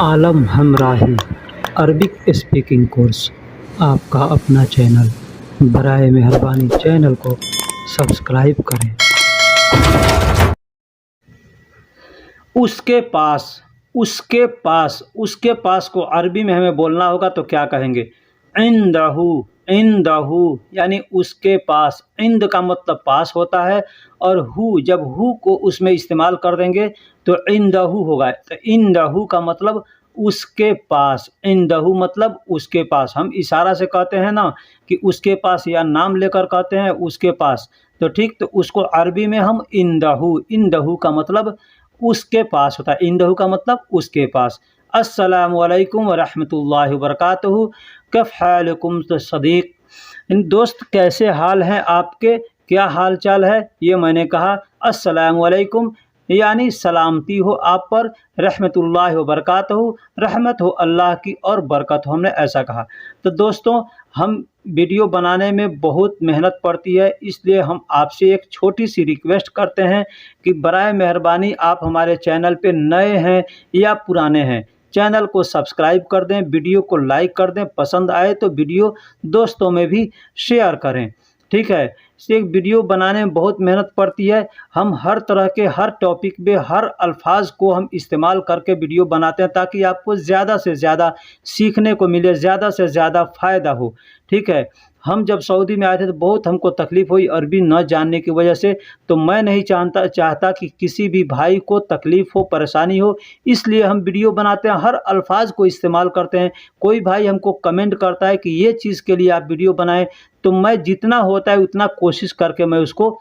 आलम हमराही Arabic speaking course आपका अपना channel. बराए मेहरबानी चैनल को सब्सक्राइब करें। उसके पास, उसके पास को अरबी में हमें बोलना होगा तो क्या कहेंगे? इंदहू, इंदहू यानी उसके पास। इंद का मतलब पास होता है और हु, जब हु को उसमें इस्तेमाल कर देंगे तो इंदहू होगा। तो इंदहू का मतलब उसके पास, इंदहू मतलब उसके पास। हम इशारा से कहते हैं ना कि उसके पास, या नाम लेकर कहते हैं उसके पास, तो ठीक, तो उसको अरबी में हम इंदहू, इंदहू का मतलब उसके पास होता है। इंदहू का मतलब उसके पास। अस्सलामु अलैकुम व रहमतुल्लाहि व बरकातहू। कैफ हालकुम सदीक, दोस्त कैसे हाल हैं आपके, क्या हाल चाल है? ये मैंने कहा अस्सलामु अलैकुम यानी सलामती हो आप पर, रहमतुल्लाहि व बरकातहू रहमत हो अल्लाह की और बरकत हो, हमने ऐसा कहा। तो दोस्तों, हम वीडियो बनाने में बहुत मेहनत पड़ती है, इसलिए हम आपसे एक छोटी सी रिक्वेस्ट करते हैं कि बराए मेहरबानी आप हमारे चैनल पे नए हैं या पुराने हैं, चैनल को सब्सक्राइब कर दें, वीडियो को लाइक कर दें, पसंद आए तो वीडियो दोस्तों में भी शेयर करें, ठीक है। एक वीडियो बनाने में बहुत मेहनत पड़ती है। हम हर तरह के, हर टॉपिक पे, हर अल्फाज को हम इस्तेमाल करके वीडियो बनाते हैं ताकि आपको ज़्यादा से ज़्यादा सीखने को मिले, ज़्यादा से ज़्यादा फ़ायदा हो, ठीक है। हम जब सऊदी में आए थे तो बहुत हमको तकलीफ़ हुई अरबी न जानने की वजह से, तो मैं नहीं चाहता कि किसी भी भाई को तकलीफ़ हो, परेशानी हो, इसलिए हम वीडियो बनाते हैं, हर अल्फाज को इस्तेमाल करते हैं। कोई भाई हमको कमेंट करता है कि ये चीज़ के लिए आप वीडियो बनाएं, तो मैं जितना होता है उतना कोशिश करके मैं उसको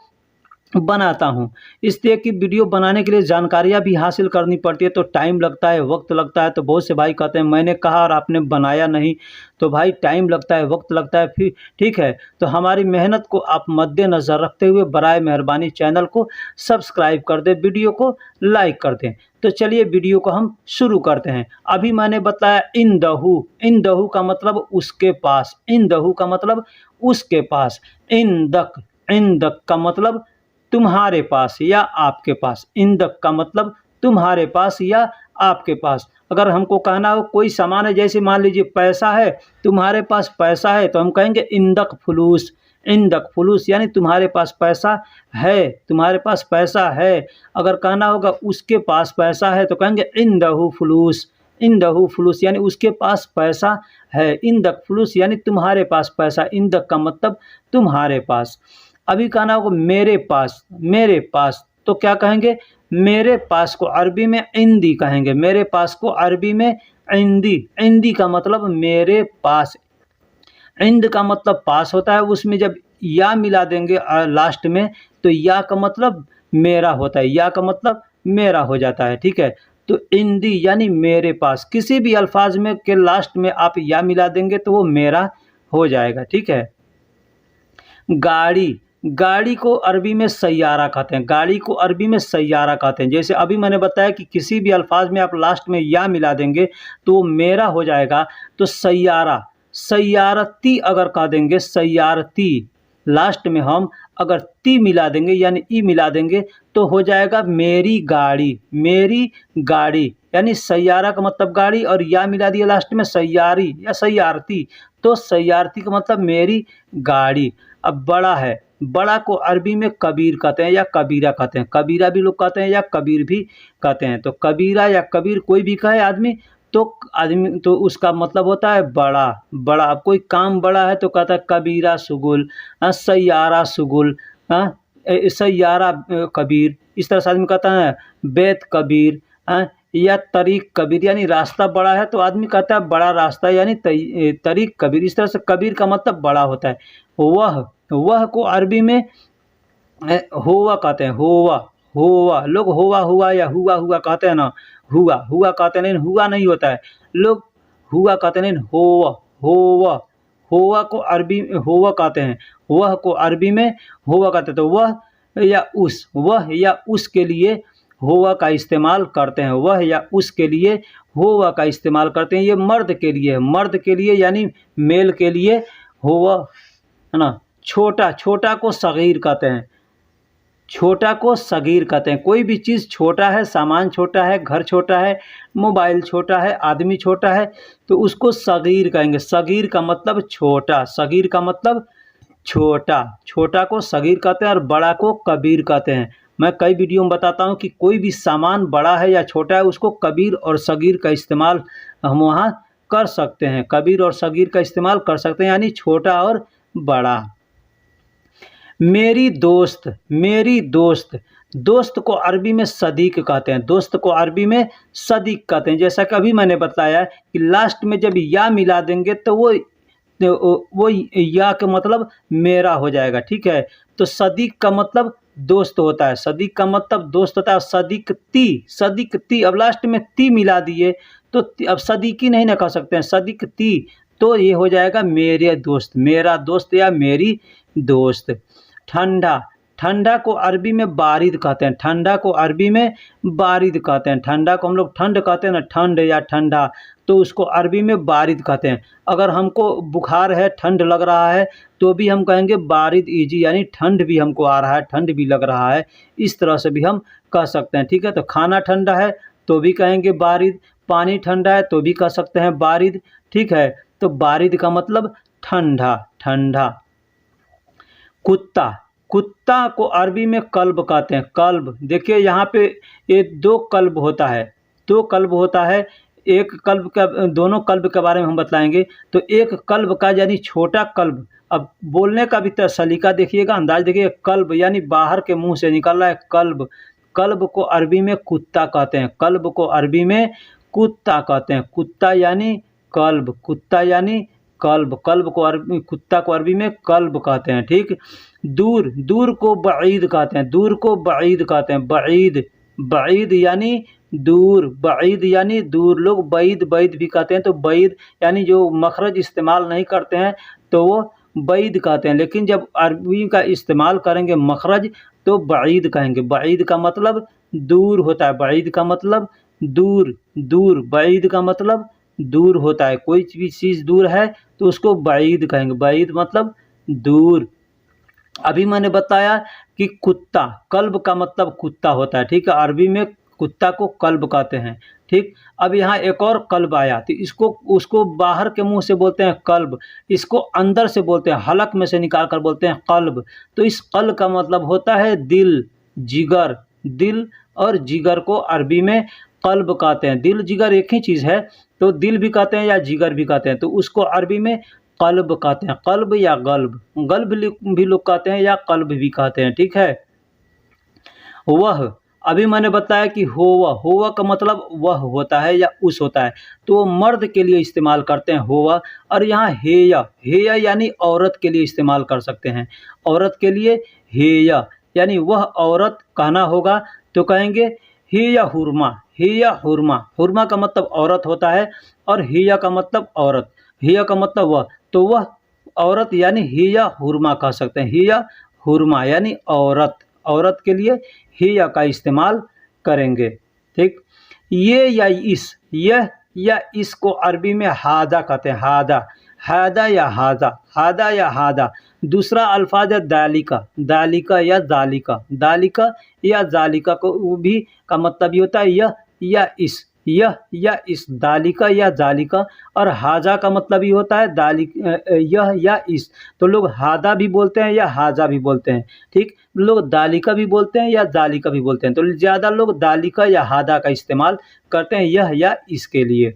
बनाता हूँ। इसलिए कि वीडियो बनाने के लिए जानकारियाँ भी हासिल करनी पड़ती है, तो टाइम लगता है, वक्त लगता है। तो बहुत से भाई कहते हैं मैंने कहा और आपने बनाया नहीं, तो भाई टाइम लगता है, वक्त लगता है, फिर ठीक है। तो हमारी मेहनत को आप मद्देनज़र रखते हुए बराए मेहरबानी चैनल को सब्सक्राइब कर दें, वीडियो को लाइक कर दें। तो चलिए वीडियो को हम शुरू करते हैं। अभी मैंने बताया इंदहू, इंदहू का मतलब उसके पास, इंदहू का मतलब उसके पास। इंदक, इंदक का मतलब तुम्हारे पास या आपके पास। इंदक का मतलब तुम्हारे पास या आपके पास। अगर हमको कहना हो कोई सामान है, जैसे मान लीजिए पैसा है, तुम्हारे पास पैसा है, तो हम कहेंगे इंदक फुलूस, इंदक फुलूस यानी तुम्हारे पास पैसा है, तुम्हारे पास पैसा है। अगर कहना होगा उसके पास पैसा है तो कहेंगे इंदहू फुलूस, इंदहू फुलूस यानी उसके पास पैसा है। इंदक फुलूस यानी तुम्हारे पास पैसा, इंदक का मतलब तुम्हारे पास। अभी कहना होगा मेरे पास, मेरे पास, तो क्या कहेंगे? मेरे पास को अरबी में इंदी कहेंगे, मेरे पास को अरबी में इंदी, इंदी का मतलब मेरे पास। इंद का मतलब पास होता है, उसमें जब या मिला देंगे लास्ट में, तो या का मतलब मेरा होता है, या का मतलब मेरा हो जाता है, ठीक है। तो इंदी यानी मेरे पास, किसी भी अल्फाज में के लास्ट में आप या मिला देंगे तो वो मेरा हो जाएगा, ठीक है। गाड़ी, गाड़ी को अरबी में सैयारा कहते हैं, गाड़ी को अरबी में सैयारा कहते हैं। जैसे अभी मैंने बताया कि किसी भी अल्फाज में आप लास्ट में या मिला देंगे तो वो मेरा हो जाएगा। तो सैयारा, सैयारती अगर कह देंगे, सैयारती, लास्ट में हम अगर ती मिला देंगे यानी ई मिला देंगे तो हो जाएगा मेरी गाड़ी, मेरी गाड़ी यानी सैयारा का मतलब गाड़ी, और या मिला दिया लास्ट में सैयारी या सैयारती, तो सैयारती का मतलब मेरी गाड़ी। अब बड़ा है, बड़ा को अरबी में कबीर कहते हैं या कबीरा कहते हैं, कबीरा भी लोग कहते हैं या कबीर भी कहते हैं। तो कबीरा या कबीर कोई भी कहे आदमी, तो आदमी तो उसका मतलब होता है बड़ा, बड़ा। अब कोई काम बड़ा है तो कहता है कबीरा सुगुल, सैयारा सुगुल, सैयारा कबीर, इस तरह से आदमी कहता है बेत कबीर, या तरीक कबीर यानी रास्ता बड़ा है तो आदमी कहता है बड़ा रास्ता यानी तरीक कबीर। इस तरह से कबीर का मतलब बड़ा होता है। वह को अरबी में होवा कहते हैं, होवा, होवा। लोग होवा हुआ या हुआ हुआ कहते हैं ना, हुआ हुआ कहते हैं, लेकिन हुआ नहीं होता है, लोग हुआ कहते हैं, लेकिन होवा, होवा, होवा को अरबी में होवा कहते हैं, वह को अरबी में होवा कहते हैं। तो वह या उस, वह या उस के लिए होवा का इस्तेमाल करते हैं, वह या उस के लिए होवा का इस्तेमाल करते हैं। ये मर्द के लिए है, मर्द के लिए यानी मेल के लिए होवा, है ना। छोटा, छोटा को सगीर कहते हैं, छोटा को सगीर कहते हैं। कोई भी चीज़ छोटा है, सामान छोटा है, घर छोटा है, मोबाइल छोटा है, आदमी छोटा है, तो उसको सगीर कहेंगे। सगीर का मतलब छोटा, सगीर का मतलब छोटा। छोटा को सगीर कहते हैं और बड़ा को कबीर कहते हैं। मैं कई वीडियो में बताता हूँ कि कोई भी सामान बड़ा है या छोटा है, उसको कबीर और सगीर का इस्तेमाल हम वहाँ कर सकते हैं। कबीर और सगीर का इस्तेमाल कर सकते हैं, यानी छोटा और बड़ा। मेरी दोस्त, मेरी दोस्त, दोस्त को अरबी में सदीक कहते हैं। दोस्त को अरबी में सदीक कहते हैं। जैसा कि अभी मैंने बताया कि लास्ट में जब या मिला देंगे तो वो या का मतलब मेरा हो जाएगा, ठीक है। तो सदीक का मतलब दोस्त होता है, सदीक का मतलब दोस्त होता है। सदीक ती, सदीक ती, अब लास्ट में ती मिला दिए तो अब सदीकी नहीं ना कह सकते हैं, सदीक ती, तो ये हो जाएगा मेरे दोस्त, मेरा दोस्त या मेरी दोस्त। ठंडा, ठंडा को अरबी में बारिद कहते हैं। ठंडा को अरबी में बारिद कहते हैं। ठंडा को हम लोग ठंड कहते हैं ना, ठंड या ठंडा, तो उसको अरबी में बारिद कहते हैं। अगर हमको बुखार है, ठंड लग रहा है, तो भी हम कहेंगे बारिद इजी, यानी ठंड भी हमको आ रहा है, ठंड भी लग रहा है, इस तरह से भी हम कह सकते हैं, ठीक है। तो खाना ठंडा है तो भी कहेंगे बारिद, पानी ठंडा है तो भी कह सकते हैं बारिद, ठीक है। तो बारिद का मतलब ठंडा, ठंडा। कुत्ता, कुत्ता को अरबी में कल्ब कहते हैं। कल्ब, देखिए यहाँ पे ये दो कल्ब होता है, दो कल्ब होता है। एक कल्ब का, दोनों कल्ब के बारे में हम बताएंगे। तो एक कल्ब का यानी छोटा कल्ब, अब बोलने का भी सलीका देखिएगा, अंदाज देखिए। कल्ब यानी बाहर के मुंह से निकल रहा है कल्ब। कल्ब को अरबी में कुत्ता कहते हैं। कल्ब को अरबी में कुत्ता कहते हैं। कुत्ता यानी कल्ब, कुत्ता यानी कल्ब। कल्ब को अरबी, कुत्ता को अरबी में कल्ब कहते हैं, ठीक। दूर, दूर को बईद कहते हैं। दूर को बईद कहते हैं। बईद, बईद यानी दूर, बईद यानी दूर। लोग बैद, बैद भी कहते हैं। तो बैद यानी जो मखरज इस्तेमाल नहीं करते हैं तो वो बैद कहते हैं, लेकिन जब अरबी का इस्तेमाल करेंगे मखरज तो बईद कहेंगे। बईद का मतलब दूर होता है। बईद का मतलब दूर, दूर। बईद का मतलब दूर होता है। कोई भी चीज़ दूर है तो उसको बईद कहेंगे। बईद मतलब दूर। अभी मैंने बताया कि कुत्ता, कल्ब का मतलब कुत्ता होता है, ठीक है। अरबी में कुत्ता को कल्ब कहते हैं, ठीक। अब यहाँ एक और कल्ब आया, तो इसको, उसको बाहर के मुंह से बोलते हैं कल्ब, इसको अंदर से बोलते हैं, हलक में से निकाल कर बोलते हैं कल्ब। तो इस कल्ब का मतलब होता है दिल, जिगर। दिल और जिगर को अरबी में कल्ब कहते हैं। दिल जिगर एक ही चीज़ है, तो दिल भी कहते हैं या जिगर भी कहते हैं, तो उसको अरबी में कल्ब कहते हैं। कल्ब या गल्ब, गल्ब भी लोग कहते हैं या कल्ब भी कहते हैं, ठीक है। वह, अभी मैंने बताया कि होवा, होवा का मतलब वह होता है या उस होता है, तो वो मर्द के लिए इस्तेमाल करते हैं होवा। और यहाँ हेया, हेया यानी औरत के लिए इस्तेमाल कर सकते हैं। औरत के लिए हेया यानी वह औरत कहना होगा तो कहेंगे हिया हुरमा। हिया हुरमा, हुरमा का मतलब औरत होता है और हिया का मतलब औरत, हिया का मतलब वह, तो वह औरत यानी हिया हुरमा कह सकते हैं। हिया हुरमा यानी औरत, औरत के लिए हिया का इस्तेमाल करेंगे, ठीक। ये या इस, यह या इसको अरबी में हादा कहते हैं। हादा, हादा या हादा, हादा या हादा। दूसरा अल्फाज है दालिका, दालिका या जालिका, दालिका या जालिका को वो भी का मतलब ये होता है यह या इस, यह या इस, दालिका या जालिका। और हाजा का मतलब ये होता है यह या इस, तो लोग हादा भी बोलते हैं या हाजा भी बोलते हैं, ठीक। लोग दालिका भी बोलते हैं या जालिका भी बोलते हैं, तो ज़्यादा लोग दालिका या हादा का इस्तेमाल करते हैं यह या इसके लिए।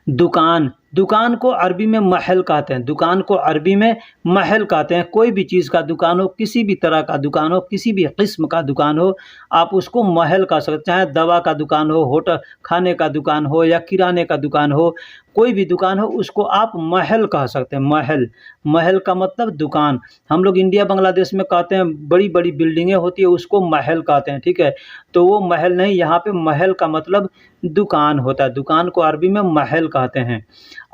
दुकान, दुकान को अरबी में महल कहते हैं। दुकान को अरबी में महल कहते हैं। कोई भी चीज़ का दुकान हो, किसी भी तरह का दुकान हो, किसी भी किस्म का दुकान हो, आप उसको महल कह सकते हैं। चाहे दवा का दुकान हो, होटल खाने का दुकान हो या किराने का दुकान हो, कोई भी दुकान हो उसको आप महल कह सकते हैं। महल, महल का मतलब दुकान। हम लोग इंडिया बांग्लादेश में कहते हैं बड़ी बड़ी बिल्डिंगें होती है उसको महल कहते हैं, ठीक है। तो वो महल नहीं, यहाँ पे महल का मतलब दुकान होता है। दुकान को अरबी में महल कहते हैं।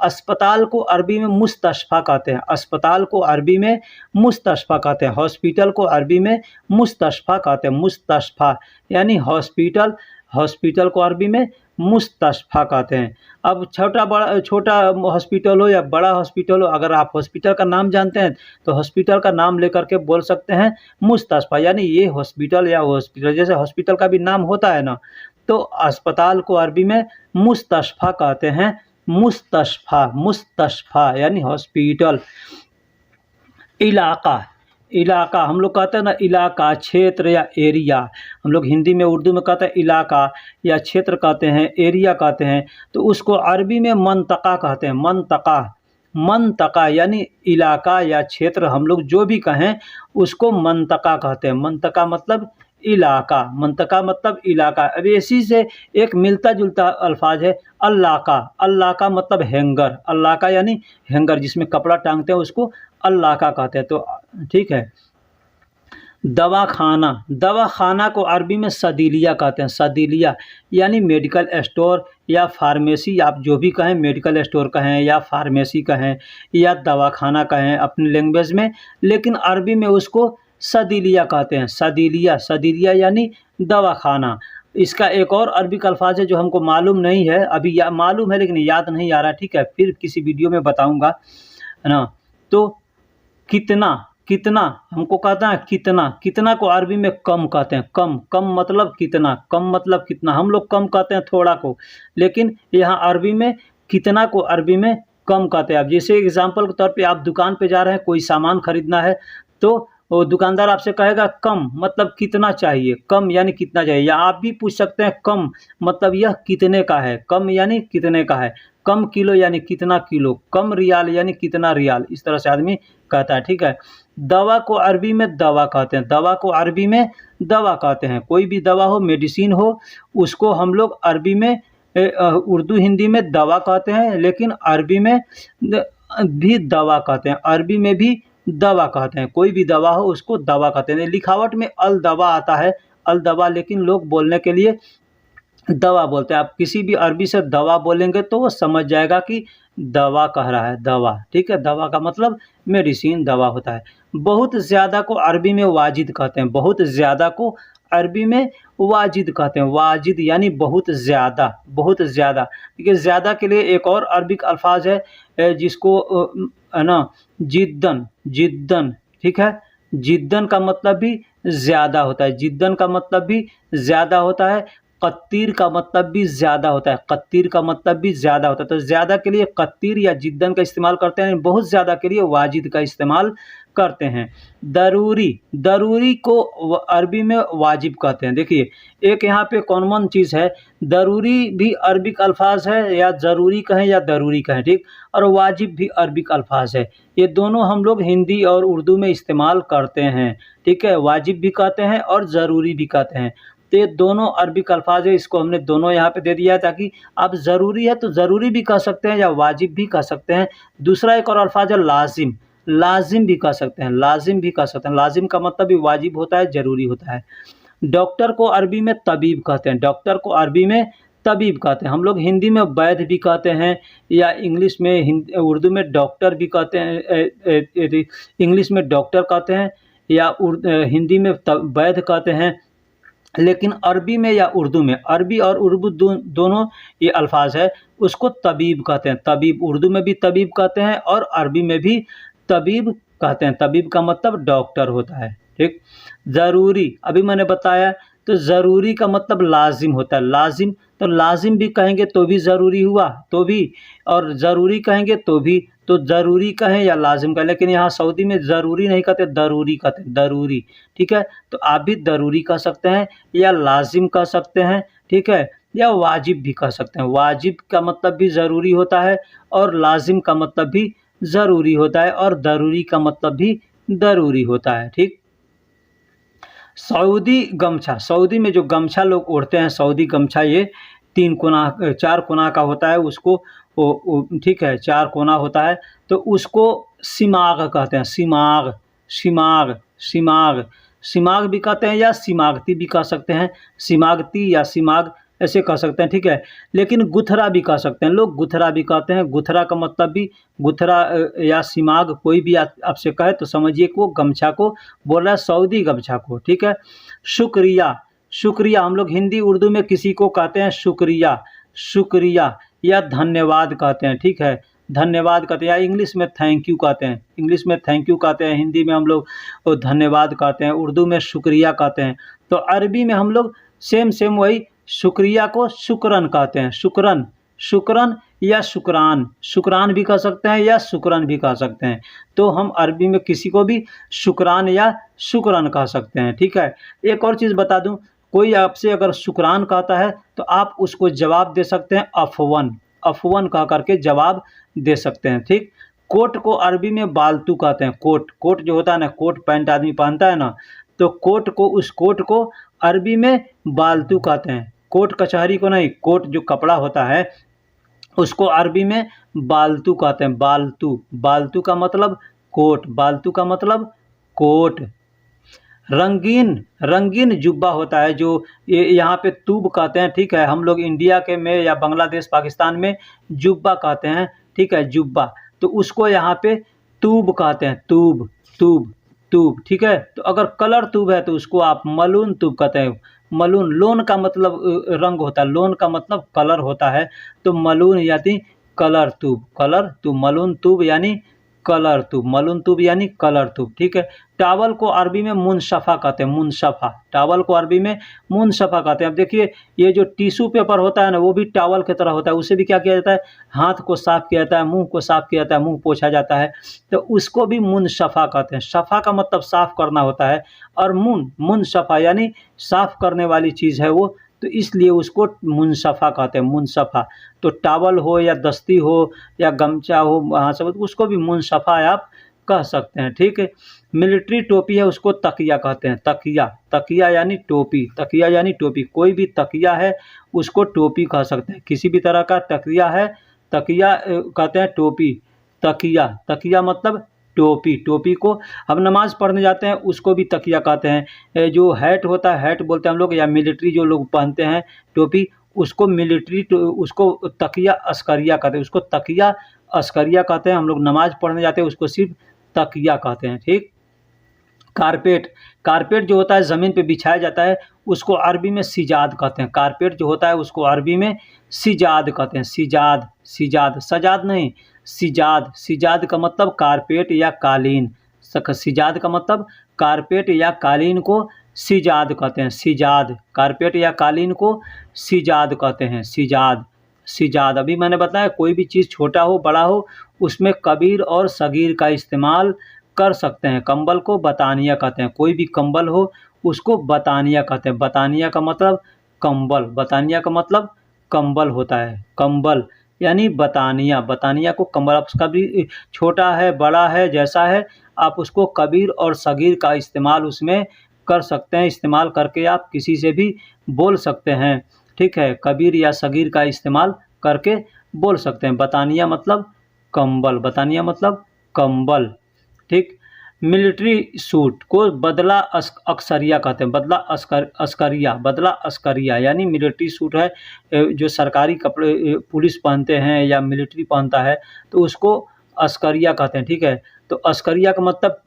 अस्पताल को अरबी में मुस्तशफ़ा कहते हैं। अस्पताल को अरबी में मुस्तशफ़ा कहते हैं। हॉस्पिटल को अरबी में मुस्तशफ़ा कहते हैं। मुस्तशफ़ा यानी हॉस्पिटल, हॉस्पिटल को अरबी में मुस्तशफ़ा कहते हैं। अब छोटा हॉस्पिटल हो या बड़ा हॉस्पिटल हो, अगर आप हॉस्पिटल का नाम जानते हैं तो हॉस्पिटल का नाम लेकर के बोल सकते हैं मुस्तशफ़ा, यानी ये हॉस्पिटल या हॉस्पिटल, जैसे हॉस्पिटल का भी नाम होता है ना, तो अस्पताल को अरबी में मुस्तशफ़ा कहते हैं। मुस्तशफ़ा यानी हॉस्पिटल। इलाका, इलाका हम लोग कहते हैं ना, इलाका क्षेत्र या एरिया, हम लोग हिंदी में उर्दू में कहते हैं इलाका या क्षेत्र कहते हैं, एरिया कहते हैं, तो उसको अरबी में मंतका कहते हैं। मंतका यानी इलाका या क्षेत्र, हम लोग जो भी कहें उसको मंतका कहते हैं। मंतका मतलब इलाका, मंतका मतलब इलाका। अब इसी से एक मिलता जुलता अल्फाज है अल्लाका। अल्लाका मतलब हैंगर, अल्लाका यानी हैंगर, जिसमें कपड़ा टांगते हैं उसको अल्लाका कहते हैं। तो ठीक है। दवाखाना, दवाखाना को अरबी में सदीलिया कहते हैं। सदीलिया यानी मेडिकल स्टोर या फार्मेसी, आप जो भी कहें, मेडिकल स्टोर कहें या फार्मेसी कहें या दवाखाना कहें अपनी लैंग्वेज में, लेकिन अरबी में उसको सदीलिया कहते हैं। सदीलिया, सदीलिया यानी दवाखाना। इसका एक और अरबिक अल्फाज है जो हमको मालूम नहीं है अभी, या मालूम है लेकिन याद नहीं आ रहा, ठीक है, फिर किसी वीडियो में बताऊंगा, है ना। तो कितना, कितना हमको कहता है कितना, कितना को अरबी में कम कहते हैं। कम, कम मतलब कितना, कम मतलब कितना। हम लोग कम कहते हैं थोड़ा को, लेकिन यहाँ अरबी में कितना को अरबी में कम कहते हैं। अब जैसे एग्जाम्पल के तौर पे आप दुकान पे जा रहे हैं, कोई सामान खरीदना है, तो वो दुकानदार आपसे कहेगा कम मतलब कितना चाहिए, कम यानी कितना चाहिए। या आप भी पूछ सकते हैं कम मतलब यह कितने का है, कम यानी कितने का है। कम किलो यानी कितना किलो, कम रियाल यानी कितना रियाल, इस तरह से आदमी कहता है, ठीक है। दवा को अरबी में दवा कहते हैं। दवा को अरबी में दवा कहते हैं। कोई भी दवा हो, मेडिसिन हो, उसको हम लोग अरबी में उर्दू हिंदी में दवा कहते हैं, लेकिन अरबी में भी दवा कहते हैं। अरबी में भी दवा कहते हैं। कोई भी दवा हो उसको दवा कहते हैं। लिखावट में अल दवा आता है, अल दवा, लेकिन लोग बोलने के लिए दवा बोलते हैं। आप किसी भी अरबी से दवा बोलेंगे तो वो समझ जाएगा कि दवा कह रहा है, दवा, ठीक है। दवा का मतलब मेडिसिन, दवा होता है। बहुत ज़्यादा को अरबी में वाजिद कहते हैं। बहुत ज़्यादा को अरबी में वाजिद कहते हैं। वाजिद यानी बहुत ज़्यादा, बहुत ज़्यादा। देखिए ज़्यादा के लिए एक और अरबिक अल्फाज है जिसको है ना, जिद्दन, जिद्दन, ठीक है। जिद्दन का मतलब भी ज़्यादा होता है। जिद्दन का मतलब भी ज़्यादा होता है। कत्तीर का मतलब भी ज़्यादा होता है। कत्तीर का मतलब भी ज़्यादा होता है। तो ज़्यादा के लिए कत्तीर या जिद्दन का इस्तेमाल करते हैं, बहुत ज़्यादा के लिए वाजिद का इस्तेमाल करते हैं। दरूरी, दरूरी को अरबी में वाजिब कहते हैं। देखिए एक यहाँ पे कॉमन चीज़ है, दरूरी भी अरबिक अल्फाज है, या ज़रूरी कहें या दरूरी कहें, ठीक, और वाजिब भी अरबिक अल्फाज है। ये दोनों हम लोग हिंदी और उर्दू में इस्तेमाल करते हैं, ठीक है। वाजिब भी कहते हैं और ज़रूरी भी कहते हैं। तो ये दोनों अरबिक अल्फाज है, इसको हमने दोनों यहाँ पे दे दिया है ताकि आप ज़रूरी है तो ज़रूरी भी कह सकते हैं या वाजिब भी कह सकते हैं। दूसरा एक और अल्फाज है लाजिम, लाजिम भी कह सकते हैं, लाजिम भी कह सकते हैं। लाजिम का मतलब भी वाजिब होता है, ज़रूरी होता है। डॉक्टर को अरबी में तबीब कहते हैं। डॉक्टर को अरबी में तबीब कहते हैं। हम लोग हिंदी में वैद्य भी कहते हैं, या इंग्लिश में उर्दू में डॉक्टर भी कहते हैं, इंग्लिश में डॉक्टर कहते हैं, या हिंदी में वैद्य कहते हैं। लेकिन अरबी में या उर्दू में, अरबी और उर्दू दोनों ये अल्फाज है, उसको तबीब कहते हैं। तबीब, उर्दू में भी तबीब कहते हैं और अरबी में भी तबीब कहते हैं। तबीब का मतलब डॉक्टर होता है, ठीक। ज़रूरी, अभी मैंने बताया, तो ज़रूरी का मतलब लाजिम होता है। लाजिम, तो लाजिम भी कहेंगे तो भी ज़रूरी हुआ, तो भी, और ज़रूरी कहेंगे तो भी, तो ज़रूरी कहें या लाजिम कहें। लेकिन यहाँ सऊदी में ज़रूरी नहीं कहते, दरूरी कहते हैं, दरूरी, ठीक है। तो आप भी दरूरी कह सकते हैं या लाजिम कह सकते हैं, ठीक है, या वाजिब भी कह सकते हैं। वाजिब का मतलब भी ज़रूरी होता है और लाजिम का मतलब भी ज़रूरी होता है और दरूरी का मतलब भी ज़रूरी होता है, ठीक। सऊदी गमछा, सऊदी में जो गमछा लोग ओढ़ते हैं, सऊदी गमछा, ये 3 कोना 4 कोना का होता है, उसको ठीक है, 4 कोना होता है, तो उसको सिमाग कहते हैं। सिमाग, सिमाग, सिमाग, सिमाग भी कहते हैं या सिमागती भी कह सकते हैं। सिमागती या सिमाग ऐसे कह सकते हैं, ठीक है। लेकिन गुथरा भी कह सकते हैं लोग, गुथरा भी कहते हैं। गुथरा का मतलब भी, गुथरा या सिमाग कोई भी आपसे कहे तो समझिए कि वो गमछा को बोल रहा है, सऊदी गमछा को, ठीक है। शुक्रिया, शुक्रिया हम लोग हिंदी उर्दू में किसी को कहते हैं शुक्रिया, शुक्रिया या धन्यवाद कहते हैं, ठीक है, धन्यवाद कहते हैं, या इंग्लिश में थैंक यू कहते हैं, इंग्लिश में थैंक यू कहते हैं, हिंदी में हम लोग धन्यवाद कहते हैं, उर्दू में शुक्रिया कहते हैं। तो अरबी में हम लोग सेम वही शुक्रिया को शुक्रन कहते हैं, शुक्रन, शुक्रन या शुक्रान, शुक्रान भी कह सकते हैं या शुक्रन भी कह सकते हैं। तो हम अरबी में किसी को भी शुक्रान या शुक्रन कह सकते हैं, ठीक है। एक और चीज़ बता दूं, कोई आपसे अगर शुक्रान कहता है तो आप उसको जवाब दे सकते हैं अफवन, अफवन कह करके जवाब दे सकते हैं, ठीक। कोट को अरबी में बालतू कहते हैं, कोट, कोट जो होता है ना, कोट पैंट आदमी पहनता है ना, तो कोट को, उस कोट को अरबी में बालतू कहते हैं। कोट कचहरी को नहीं, कोट जो कपड़ा होता है उसको अरबी में बालतू कहते हैं, बालतू, बालतू का मतलब कोट, बालतू का मतलब कोट। रंगीन, रंगीन जुब्बा होता है जो यहाँ पे तूब कहते हैं, ठीक है। हम लोग इंडिया के में या बांग्लादेश पाकिस्तान में जुब्बा कहते हैं, ठीक है, जुब्बा, तो उसको यहाँ पे तूब कहते हैं, तूब, तूब, तूब, ठीक है। तो अगर कलर तूब है तो उसको आप मलून तूब कहते हैं, मलून, लोन का मतलब रंग होता है, लोन का मतलब कलर होता है, तो मलून यानी कलर तूब, कलर तूब, मलून तूब यानी कलर तूब, मलून तूब यानी कलर तूब, ठीक है। टावल को अरबी में मुनशफ़ा कहते हैं, मुनशफ़ा, टावल को अरबी में मुनशफ़ा कहते हैं। अब देखिए ये जो टिश्यू पेपर होता है ना, वो भी टावल की तरह होता है, उसे भी क्या किया जाता है, हाथ को साफ़ किया जाता है, मुंह को साफ़ किया जाता है, मुंह पोंछा जाता है, तो उसको भी मुनशफ़ा कहते हैं। शफ़ा का मतलब साफ़ करना होता है, और मुनशफ़ा यानी साफ़ करने वाली चीज़ है वो, तो इसलिए उसको मुनशफ़ा कहते हैं, मुनशफ़ा। तो टावल हो या दस्ती हो या गमछा हो, वहाँ से उसको भी मुनशफ़ा आप कह सकते हैं, ठीक है। मिलिट्री टोपी है उसको तकिया कहते हैं, तकिया, तकिया यानी टोपी, तकिया यानी टोपी, कोई भी तकिया है उसको टोपी कह सकते हैं, किसी भी तरह का तकिया है, तकिया कहते हैं टोपी, तकिया, तकिया मतलब टोपी, टोपी को हम नमाज़ पढ़ने जाते हैं उसको भी तकिया कहते हैं। जो हैट होता है, हैट बोलते हैं हम लोग, या मिलिट्री जो लोग पहनते हैं टोपी, उसको मिलिट्री उसको तकिया अस्करिया कहते हैं, उसको तकिया अस्करिया कहते हैं। हम लोग नमाज़ पढ़ने जाते हैं उसको सिर्फ तकिया कहते हैं, ठीक। कारपेट, कारपेट जो होता है ज़मीन पे बिछाया जाता है उसको अरबी में सिजाद कहते हैं, कारपेट जो होता है उसको अरबी में सिजाद कहते हैं, सिजाद, सिजाद, सजाद नहीं, सिजाद, सिजाद का मतलब कारपेट या कालीन, सिजाद का मतलब कारपेट या कालीन को सिजाद कहते हैं, सिजाद, कारपेट या कालीन को सिजाद कहते हैं, सिजाद, सिजाद। अभी मैंने बताया कोई भी चीज़ छोटा हो बड़ा हो उसमें कबीर और सगीर का इस्तेमाल कर सकते हैं। कंबल को बतानिया कहते हैं, कोई भी कंबल हो उसको बतानिया कहते हैं, बतानिया का मतलब कंबल, बतानिया का मतलब कंबल होता है, कंबल यानी बतानिया, बतानिया को कंबल, आप उसका भी छोटा है बड़ा है जैसा है आप उसको कबीर और सगीर का इस्तेमाल उसमें कर सकते हैं, इस्तेमाल करके आप किसी से भी बोल सकते हैं, ठीक है, कबीर या सगीर का इस्तेमाल करके बोल सकते हैं। बतानिया मतलब कंबल, बतानिया मतलब कंबल, ठीक। मिलिट्री सूट को बदला अस्करिया कहते हैं, बदला अस्करिया, बदला अस्करिया यानी मिलिट्री सूट है जो सरकारी कपड़े पुलिस पहनते हैं या मिलिट्री पहनता है तो उसको अस्करिया कहते हैं, ठीक है। तो अस्करिया का मतलब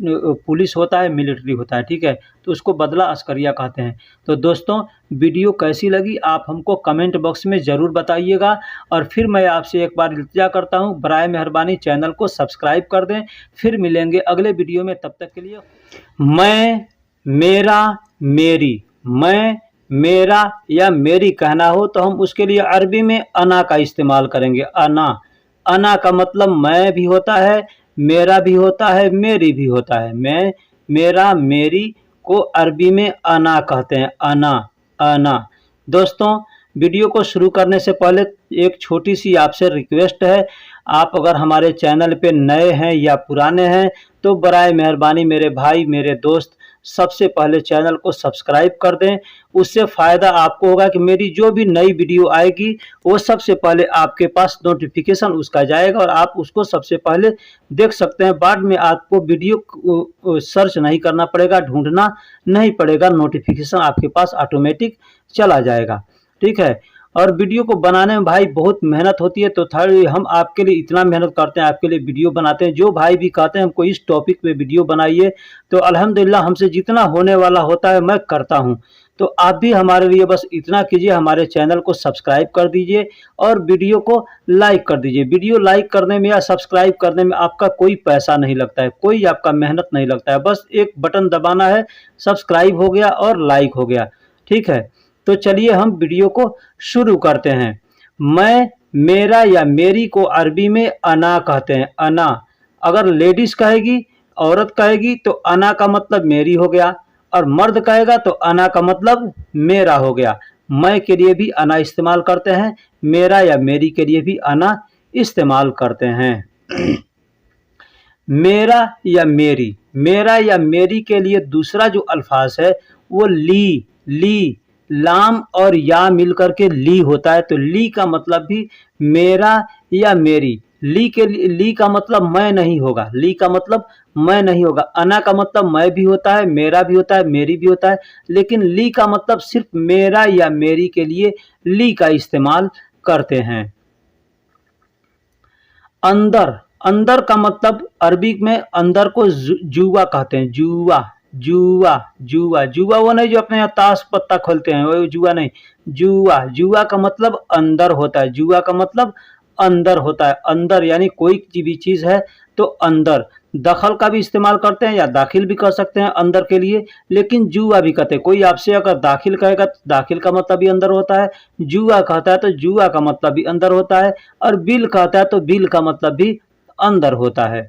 पुलिस होता है, मिलिट्री होता है, ठीक है, तो उसको बदला अस्करिया कहते हैं। तो दोस्तों वीडियो कैसी लगी आप हमको कमेंट बॉक्स में ज़रूर बताइएगा, और फिर मैं आपसे एक बार इल्तिजा करता हूँ बराए मेहरबानी चैनल को सब्सक्राइब कर दें। फिर मिलेंगे अगले वीडियो में, तब तक के लिए मैं, मेरा, मेरी, मैं, मेरा या मेरी कहना हो तो हम उसके लिए अरबी में अना का इस्तेमाल करेंगे, अना, अना का मतलब मैं भी होता है, मेरा भी होता है, मेरी भी होता है, मैं, मेरा, मेरी को अरबी में अना कहते हैं, अना, अना। दोस्तों वीडियो को शुरू करने से पहले एक छोटी सी आपसे रिक्वेस्ट है, आप अगर हमारे चैनल पे नए हैं या पुराने हैं तो बराए मेहरबानी मेरे भाई मेरे दोस्त सबसे पहले चैनल को सब्सक्राइब कर दें। उससे फ़ायदा आपको होगा कि मेरी जो भी नई वीडियो आएगी वो सबसे पहले आपके पास नोटिफिकेशन उसका जाएगा और आप उसको सबसे पहले देख सकते हैं। बाद में आपको वीडियो सर्च नहीं करना पड़ेगा, ढूंढना नहीं पड़ेगा, नोटिफिकेशन आपके पास ऑटोमेटिक चला जाएगा, ठीक है। और वीडियो को बनाने में भाई बहुत मेहनत होती है, तो थोड़ी हम आपके लिए इतना मेहनत करते हैं, आपके लिए वीडियो बनाते हैं। जो भाई भी कहते हैं हमको इस टॉपिक पे वीडियो बनाइए, तो अल्हम्दुलिल्लाह हमसे जितना होने वाला होता है मैं करता हूं। तो आप भी हमारे लिए बस इतना कीजिए, हमारे चैनल को सब्सक्राइब कर दीजिए और वीडियो को लाइक कर दीजिए। वीडियो लाइक करने में या सब्सक्राइब करने में आपका कोई पैसा नहीं लगता है, कोई आपका मेहनत नहीं लगता है, बस एक बटन दबाना है, सब्सक्राइब हो गया और लाइक हो गया। ठीक है, तो चलिए हम वीडियो को शुरू करते हैं। मैं, मेरा या मेरी को अरबी में अना कहते हैं, अना। अगर लेडीज कहेगी, औरत कहेगी तो अना का मतलब मेरी हो गया, और मर्द कहेगा तो अना का मतलब मेरा हो गया। मैं के लिए भी अना इस्तेमाल करते हैं, मेरा या मेरी के लिए भी अना इस्तेमाल करते हैं। मेरा या मेरी, मेरा या मेरी के लिए दूसरा जो अल्फाज है वो ली, ली, लाम और या मिलकर के ली होता है। तो ली का मतलब भी मेरा या मेरी। ली के लिए, ली का मतलब मैं नहीं होगा, ली का मतलब मैं नहीं होगा। अना का मतलब मैं भी होता है, मेरा भी होता है, मेरी भी होता है, लेकिन ली का मतलब सिर्फ मेरा या मेरी के लिए ली का इस्तेमाल करते हैं। अंदर, अंदर का मतलब अरबी में अंदर को जुआ कहते हैं, जुआ, जुआ, जुआ, जुआ वो नहीं जो अपने यहाँ ताश पत्ता खोलते हैं, वो जुआ नहीं, जुआ, जुआ का मतलब अंदर होता है, जुआ का मतलब अंदर होता है। अंदर यानी कोई भी चीज है तो अंदर। दखल का भी इस्तेमाल करते हैं या दाखिल भी कर सकते हैं अंदर के लिए, लेकिन जुआ भी कहते हैं। कोई आपसे अगर दाखिल कहेगा तो दाखिल का मतलब भी अंदर होता है, जुआ कहता है तो जुआ का मतलब भी अंदर होता है, और बिल कहता है तो बिल का मतलब भी अंदर होता है।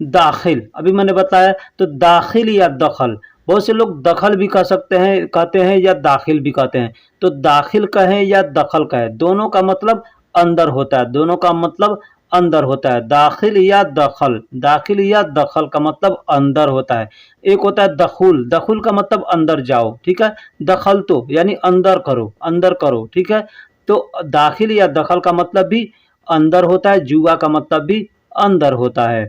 दाखिल, अभी मैंने बताया, तो दाखिल या दखल, बहुत से लोग दखल भी कह सकते हैं, कहते हैं, या दाखिल भी कहते हैं। तो दाखिल कहें या दखल कहें, दोनों का मतलब अंदर होता है, दोनों का मतलब अंदर होता है। दाखिल या दखल, दाखिल या दखल का मतलब अंदर होता है। एक होता है दखुल, दखुल का मतलब अंदर जाओ, ठीक है। दखल तो यानी अंदर करो, अंदर करो, ठीक है। तो दाखिल या दखल का मतलब भी अंदर होता है, जुआ का मतलब भी अंदर होता है।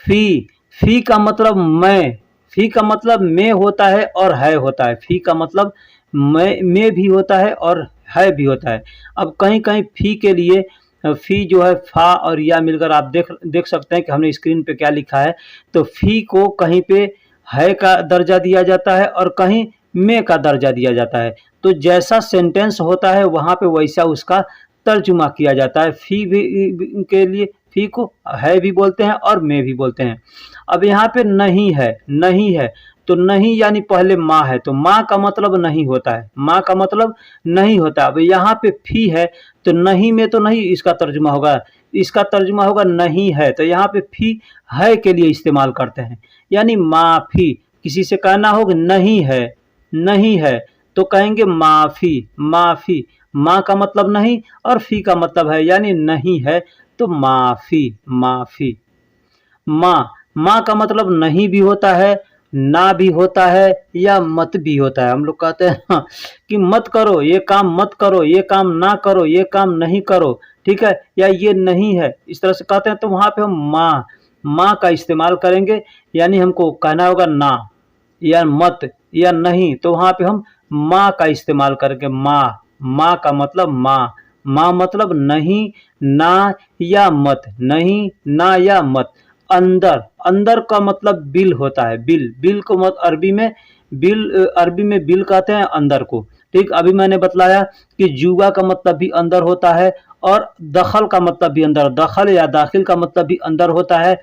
फी, फी का मतलब मैं, फी का मतलब में होता है और है होता है। फी का मतलब में भी होता है और है भी होता है। अब कहीं कहीं फी के लिए फी जो है फा और या मिलकर आप देख सकते हैं कि हमने स्क्रीन पे क्या लिखा है। तो फी को कहीं पे है का दर्जा दिया जाता है और कहीं में का दर्जा दिया जाता है। तो जैसा सेंटेंस होता है वहाँ पे वैसा उसका तर्जुमा किया जाता है। फी भी के लिए फी को है भी बोलते हैं और में भी बोलते हैं। अब यहाँ पे नहीं है, नहीं है, तो नहीं यानी पहले माँ है, तो माँ का मतलब नहीं होता है, माँ का मतलब नहीं होता। अब यहाँ पे फी है तो नहीं में तो नहीं इसका तर्जुमा होगा, इसका तर्जुमा होगा नहीं है। तो यहाँ पे फी है के लिए इस्तेमाल करते हैं, यानी माफी। किसी से कहना होगा नहीं है, नहीं है, तो कहेंगे माफी, माफी। माँ का मतलब नहीं और फी का मतलब है यानी नहीं है, तो माफी, माफी। माँ, माँ का मतलब नहीं भी होता है, ना भी होता है, या मत भी होता है। हम लोग कहते हैं हाँ, कि मत करो ये काम, मत करो ये काम, ना करो ये काम, नहीं करो, ठीक है, या ये नहीं है, इस तरह से कहते हैं। तो वहाँ पे हम माँ, माँ का इस्तेमाल करेंगे, यानी हमको कहना होगा ना या मत या नहीं, तो वहाँ पे हम माँ का इस्तेमाल करेंगे। माँ, माँ का मतलब माँ, माँ मतलब नहीं, ना या मत, नहीं, ना या मत। अंदर, अंदर का मतलब बिल होता है, बिल, बिल को मत अरबी में बिल, अरबी में बिल कहते हैं अंदर को, ठीक। अभी मैंने बतलाया कि जुआ का मतलब भी अंदर होता है और दखल का मतलब भी अंदर, दखल या दाखिल का मतलब भी अंदर होता है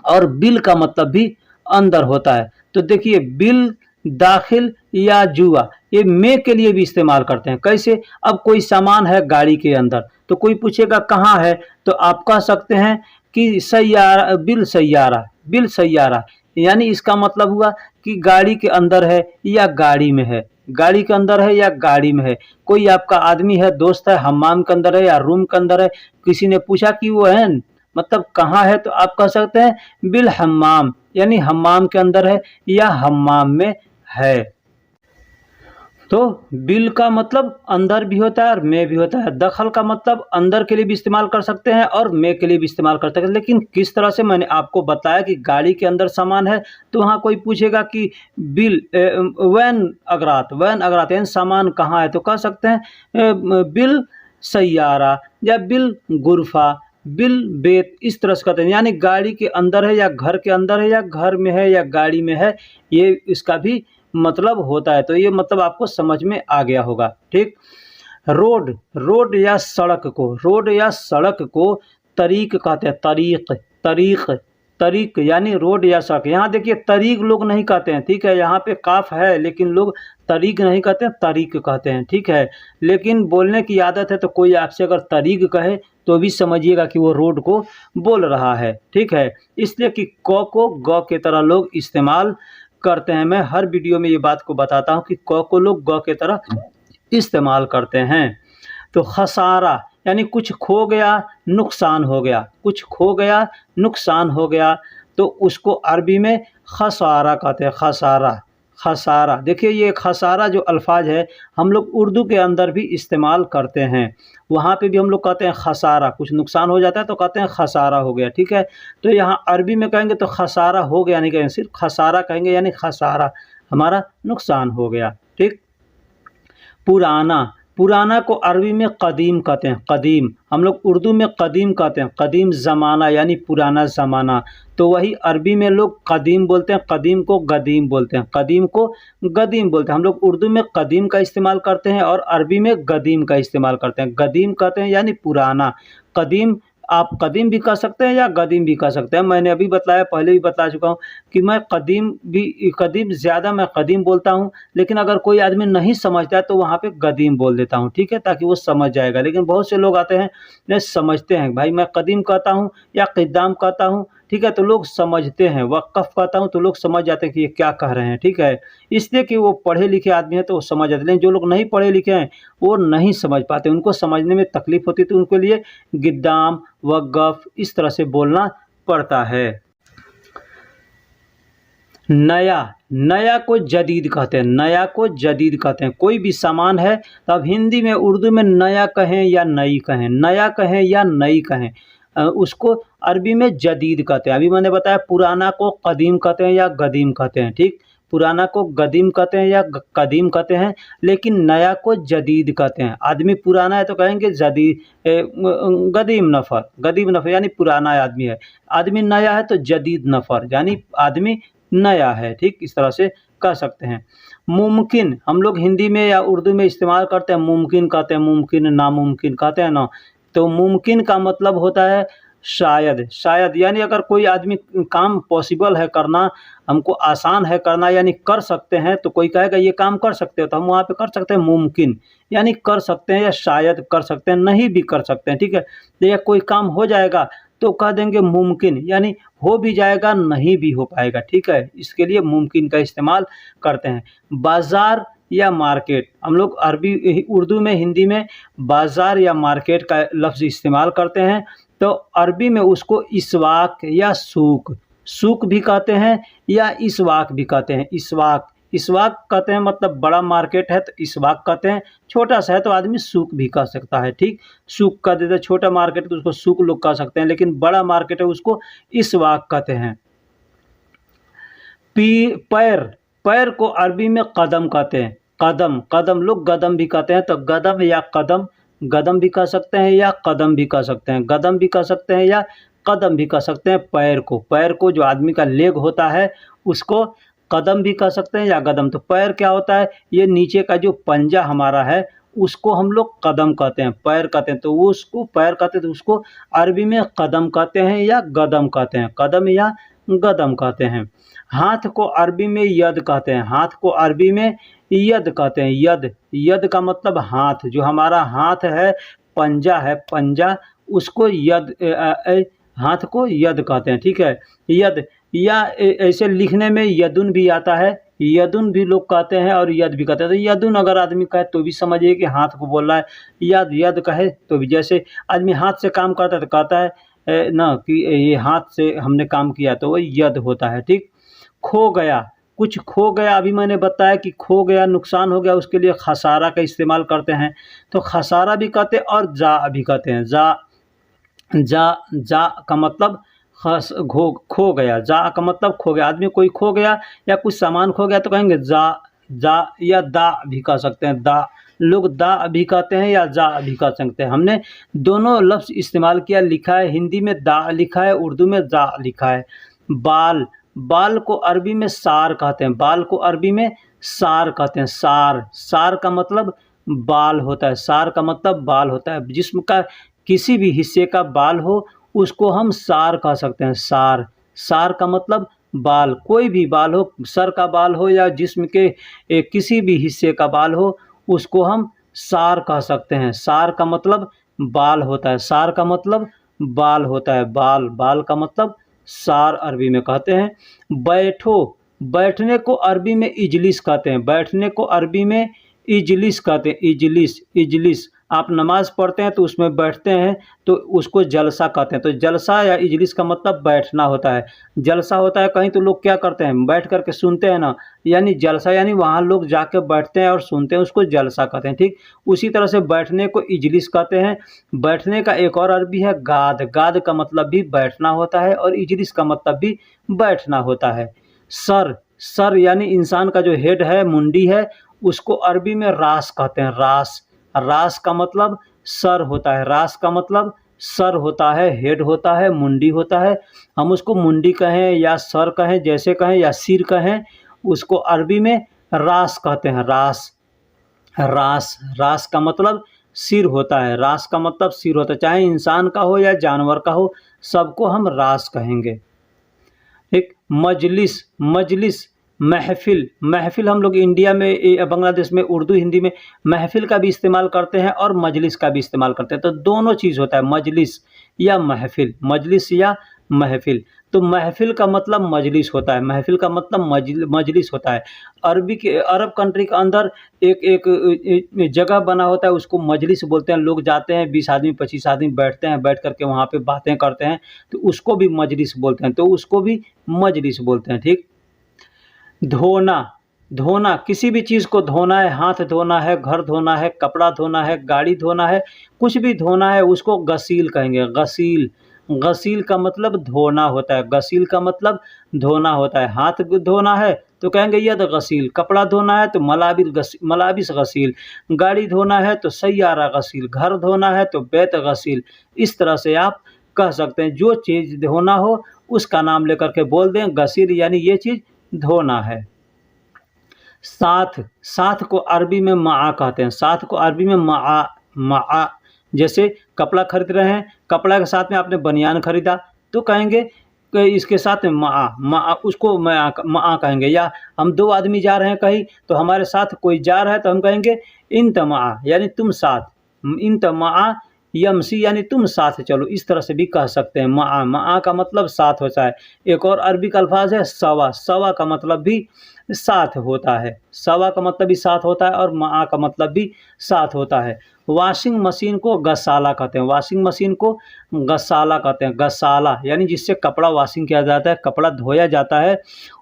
और बिल का मतलब भी अंदर होता है। तो देखिए बिल, दाखिल या जुआ, ये में के लिए भी इस्तेमाल करते हैं। कैसे? अब कोई सामान है गाड़ी के अंदर, तो कोई पूछेगा कहाँ है, तो आप कह सकते हैं कि सैयारा, बिल सैयारा, बिल सैयारा, यानी इसका मतलब हुआ कि गाड़ी के अंदर है या गाड़ी में है, गाड़ी के अंदर है या गाड़ी में है। कोई आपका आदमी है, दोस्त है, हम्माम के अंदर है या रूम के अंदर है, किसी ने पूछा कि वो है मतलब कहाँ है, तो आप कह सकते हैं बिल हम्माम, यानी हम्माम के अंदर है या हम्माम में है। तो बिल का मतलब अंदर भी होता है और में भी होता है। दखल का मतलब अंदर के लिए भी इस्तेमाल कर सकते हैं और में के लिए भी इस्तेमाल कर सकते हैं। लेकिन किस तरह से, मैंने आपको बताया कि गाड़ी के अंदर सामान है तो वहाँ कोई पूछेगा कि बिल वैन अगरात, वैन अगरात यानी सामान कहाँ है, तो कह सकते हैं बिल सैयारा या बिल गुरफा, बिल बेत, इस तरह से कहते हैं। यानी गाड़ी के अंदर है या घर के अंदर है या घर में है या गाड़ी में है, ये इसका भी मतलब होता है। तो ये मतलब आपको समझ में आ गया होगा, ठीक। रोड, रोड या सड़क को तरीक कहते हैं, तरीक, तरीक, तरीक यानी रोड या सड़क। यहाँ देखिए तरीक लोग नहीं कहते हैं, ठीक है, यहाँ पे काफ है लेकिन लोग तरीक नहीं कहते हैं, तरीक कहते हैं, ठीक है। लेकिन बोलने की आदत है तो कोई आपसे अगर तरीक कहे तो भी समझिएगा कि वो रोड को बोल रहा है, ठीक है। इसलिए कि क को ग के तरह लोग इस्तेमाल करते हैं। मैं हर वीडियो में ये बात को बताता हूँ कि क को लोग ग के तरह इस्तेमाल करते हैं। तो खसारा यानी कुछ खो गया, नुकसान हो गया, कुछ खो गया, नुकसान हो गया, तो उसको अरबी में खसारा कहते हैं, खसारा, खसारा। देखिए ये खसारा जो अल्फाज है हम लोग उर्दू के अंदर भी इस्तेमाल करते हैं, वहाँ पे भी हम लोग कहते हैं खसारा, कुछ नुकसान हो जाता है तो कहते हैं खसारा हो गया, ठीक है। तो यहाँ अरबी में कहेंगे तो खसारा हो गया नहीं कहेंगे, सिर्फ खसारा कहेंगे, यानी खसारा हमारा नुकसान हो गया, ठीक। पुराना, पुराना को अरबी में कदीम कहते हैं, कदीम। हम लोग उर्दू में कदीम कहते हैं, कदीम ज़माना यानी पुराना ज़माना। तो वही अरबी में लोग कदीम बोलते हैं, कदीम को गदीम बोलते हैं, कदीम को गदीम बोलते हैं। हम लोग उर्दू में कदीम का इस्तेमाल करते हैं और अरबी में गदीम का इस्तेमाल करते हैं। गदीम कहते हैं यानी पुराना, कदीम आप कदीम भी कह सकते हैं या गदीम भी कह सकते हैं। मैंने अभी बताया, पहले भी बता चुका हूँ कि मैं कदीम ज़्यादा मैं कदीम बोलता हूँ, लेकिन अगर कोई आदमी नहीं समझता है तो वहाँ पे गदीम बोल देता हूँ, ठीक है, ताकि वो समझ जाएगा। लेकिन बहुत से लोग आते हैं नहीं समझते हैं, भाई मैं कदीम कहता हूँ या क़िद्दाम कहता हूँ, ठीक है, तो लोग समझते हैं। वक़्फ़ कहता हूँ तो लोग समझ जाते हैं कि ये क्या कह रहे हैं, ठीक है। इसलिए कि वो पढ़े लिखे आदमी हैं तो वो समझ जाते हैं, लेकिन जो लोग नहीं पढ़े लिखे हैं वो नहीं समझ पाते, उनको समझने में तकलीफ़ होती है, तो उनके लिए गिद्दाम, वक़्फ़ इस तरह से बोलना पड़ता है। नया, नया को जदीद कहते हैं, नया को जदीद कहते हैं। कोई भी सामान है तो अब हिंदी में उर्दू में नया कहें या नई कहें, नया कहें या नई कहें, उसको अरबी में जदीद कहते हैं। अभी मैंने बताया पुराना को कदीम कहते हैं या गदीम कहते हैं, ठीक। पुराना को गदीम कहते हैं या कदीम कहते हैं, लेकिन नया को जदीद कहते हैं। आदमी पुराना है तो कहेंगे गदीम नफ़र यानी पुराना आदमी है। आदमी नया है तो जदीद नफ़र यानी आदमी नया है, ठीक, इस तरह से कह सकते हैं। मुमकिन हम लोग हिंदी में या उर्दू में इस्तेमाल करते हैं, मुमकिन कहते हैं, मुमकिन, नामुमकिन कहते हैं ना। तो मुमकिन का मतलब होता है शायद, शायद यानी अगर कोई आदमी काम पॉसिबल है करना, हमको आसान है करना यानी कर सकते हैं, तो कोई कहेगा ये काम कर सकते हो तो हम वहाँ पे कर सकते हैं मुमकिन यानी कर सकते हैं या शायद कर सकते हैं, नहीं भी कर सकते हैं, ठीक है। तो या कोई काम हो जाएगा तो कह देंगे मुमकिन यानी हो भी जाएगा नहीं भी हो पाएगा, ठीक है। इसके लिए मुमकिन का इस्तेमाल करते हैं। बाज़ार या मार्केट, हम लोग उर्दू में हिंदी में बाज़ार या मार्केट का लफ्ज़ इस्तेमाल करते हैं, तो अरबी में उसको इसवाक या सूक, सूक भी कहते हैं या इसवाक भी कहते हैं। इसवाक, इसवाक कहते हैं मतलब बड़ा मार्केट है तो इसवाक कहते हैं, छोटा सा है तो आदमी सूक भी कह सकता है, ठीक। सूक कह देते हैं, छोटा मार्केट है तो उसको सूक लोग कह सकते हैं, लेकिन बड़ा मार्केट है उसको इसवाक कहते हैं। पैर, पैर को अरबी में कदम कहते हैं, कदम, कदम लोग गदम भी कहते हैं, तो गदम या कदम, गदम भी कह सकते हैं या कदम भी कह सकते हैं, गदम भी कह सकते हैं या कदम भी कह सकते हैं। पैर को, पैर को जो आदमी का लेग होता है उसको कदम भी कह सकते हैं या गदम। तो पैर क्या होता है, ये नीचे का जो पंजा हमारा है उसको हम लोग कदम कहते हैं, पैर कहते हैं, तो वो उसको पैर कहते हैं, तो उसको अरबी में कदम कहते हैं या गदम कहते हैं, कदम या गदम कहते हैं। हाथ को अरबी में यद कहते हैं, हाथ को अरबी में यद कहते हैं, यद, यद का मतलब हाथ, जो हमारा हाथ है, पंजा है, पंजा, उसको यद, हाथ को यद कहते हैं, ठीक है। यद या ऐसे लिखने में यदुन भी आता है, यदुन भी लोग कहते हैं और यद भी कहते हैं। तो यदुन अगर आदमी कहे तो भी समझिए कि हाथ को बोल रहा है, यद, यद कहे तो भी, जैसे आदमी हाथ से काम करता है तो कहता है ना कि ये हाथ से हमने काम किया, तो वो यद होता है, ठीक। खो गया, कुछ खो गया, अभी मैंने बताया कि खो गया, नुकसान हो गया, उसके लिए खसारा का इस्तेमाल करते हैं, तो खसारा भी कहते हैं और जा भी कहते हैं। जा का मतलब खो गया, जा का मतलब खो गया, आदमी कोई खो गया या कुछ सामान खो गया तो कहेंगे जा या दा भी कह सकते हैं, दा, लोग दा भी कहते हैं या जा भी कह सकते हैं। हमने दोनों लफ्ज़ इस्तेमाल किया, लिखा है हिंदी में दा लिखा है, उर्दू में जा लिखा है। बाल, बाल को अरबी में सार कहते हैं, बाल को अरबी में सार कहते हैं। सार, सार का मतलब बाल होता है। सार का मतलब बाल होता है। जिस्म का किसी भी हिस्से का बाल हो उसको हम सार कह सकते हैं। सार, सार का मतलब बाल, कोई भी बाल हो, सर का बाल हो या जिस्म के किसी भी हिस्से का बाल हो उसको हम सार कह सकते हैं। सार का मतलब बाल होता है। सार का मतलब बाल होता है। बाल, बाल का मतलब सार अरबी में कहते हैं। बैठो, बैठने को अरबी में इजलिस कहते हैं। बैठने को अरबी में इजलिस कहते हैं। इजलिस, इजलिस। आप नमाज़ पढ़ते हैं तो उसमें बैठते हैं तो उसको जलसा कहते हैं। तो जलसा या इजलिस का मतलब बैठना होता है। जलसा होता है कहीं तो लोग क्या करते हैं, बैठ कर के सुनते हैं ना, यानी जलसा यानी वहाँ लोग जाके बैठते हैं और सुनते हैं, उसको जलसा कहते हैं। ठीक उसी तरह से बैठने को इजलिस कहते हैं। बैठने का एक और अरबी है गाद। गाद का मतलब भी बैठना होता है और इजलिस का मतलब भी बैठना होता है। सर, सर यानी इंसान का जो हेड है, मुंडी है, उसको अरबी में रास कहते हैं। रास, रास का मतलब सर होता है। रास का मतलब सर होता है, हेड होता है, मुंडी होता है। हम उसको मुंडी कहें या सर कहें, जैसे कहें, या सिर कहें, उसको अरबी में रास कहते हैं। रास, रास, रास का मतलब सिर होता है। रास का मतलब सिर होता है, चाहे इंसान का हो या जानवर का हो, सबको हम रास कहेंगे। एक मजलिस, मजलिस, महफ़िल, महफ़िल हम लोग इंडिया में बांग्लादेश में उर्दू हिंदी में महफ़िल का भी इस्तेमाल करते हैं और मजलिस का भी इस्तेमाल करते हैं। तो दोनों चीज़ होता है, मजलिस या महफ़िल, मजलिस या महफ़िल। तो महफ़िल का मतलब मजलिस होता है। महफ़िल का मतलब मजलिस होता है। अरबी के अरब कंट्री के अंदर एक एक जगह बना होता है, उसको मजलिस बोलते हैं। लोग जाते हैं, 20 आदमी 25 आदमी बैठते हैं, बैठ कर के वहाँ पे बातें करते हैं, तो उसको भी मजलिस बोलते हैं। तो उसको भी मजलिस बोलते हैं। ठीक। धोना, धोना, किसी भी चीज़ को धोना है, हाथ धोना है, घर धोना है, कपड़ा धोना है, गाड़ी धोना है, कुछ भी धोना है, उसको गसील कहेंगे। गसील, गसील का मतलब धोना होता है। गसील का मतलब धोना होता है। हाथ धोना है तो कहेंगे यद गसील, कपड़ा धोना है तो मलाबिस गसील, गाड़ी धोना है तो सैयारा गसील, घर धोना है तो बैत गसील। इस तरह से आप कह सकते हैं, जो चीज़ धोना हो उसका नाम लेकर के बोल दें गसील, यानी ये चीज़ धोना है। साथ, साथ को अरबी में माआ कहते हैं। साथ को अरबी में माआ, माआ। जैसे कपड़ा खरीद रहे हैं, कपड़ा के साथ में आपने बनियान खरीदा तो कहेंगे कि इसके साथ में माआ, माआ, उसको माआ कहेंगे। या हम 2 आदमी जा रहे हैं कहीं, तो हमारे साथ कोई जा रहा है तो हम कहेंगे इंत माआ, यानी तुम साथ। इंत माआ यमसी, यानी तुम साथ चलो। इस तरह से भी कह सकते हैं। माआ, माआ का मतलब साथ होता है। एक और अरबी का अल्फाज है सवा। सवा का मतलब भी साथ होता है। सवा का मतलब भी साथ होता है और माआ का मतलब भी साथ होता है। वॉशिंग मशीन को गसाला कहते हैं। वॉशिंग मशीन को गसाला कहते हैं। गसाला यानी जिससे कपड़ा वॉशिंग किया जाता है, कपड़ा धोया जाता है,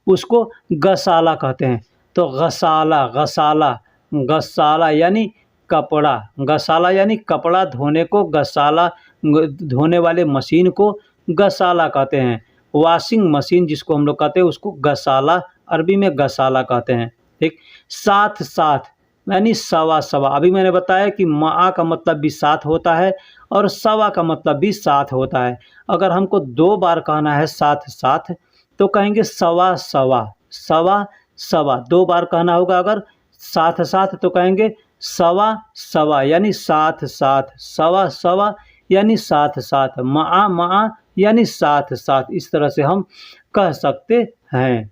उसको गसाला कहते हैं। तो गसाला, गसाला, गसाला यानी कपड़ा, गसाला यानी कपड़ा धोने को गसाला, धोने वाले मशीन को गसाला कहते हैं। वॉशिंग मशीन जिसको हम लोग कहते हैं उसको गसाला, अरबी में गसाला कहते हैं। ठीक। साथ, साथ यानी सवा, सवा। अभी मैंने बताया कि माआ का मतलब भी साथ होता है और सवा का मतलब भी साथ होता है। अगर हमको 2 बार कहना है साथ, साथ, तो कहेंगे सवा, सवा, सवा, सवा। 2 बार कहना होगा अगर साथ, साथ, तो कहेंगे सवा, सवा, यानी साथ, साथ, सवा, सवा, यानी साथ, साथ, माआ, माआ, यानी साथ, साथ। इस तरह से हम कह सकते हैं।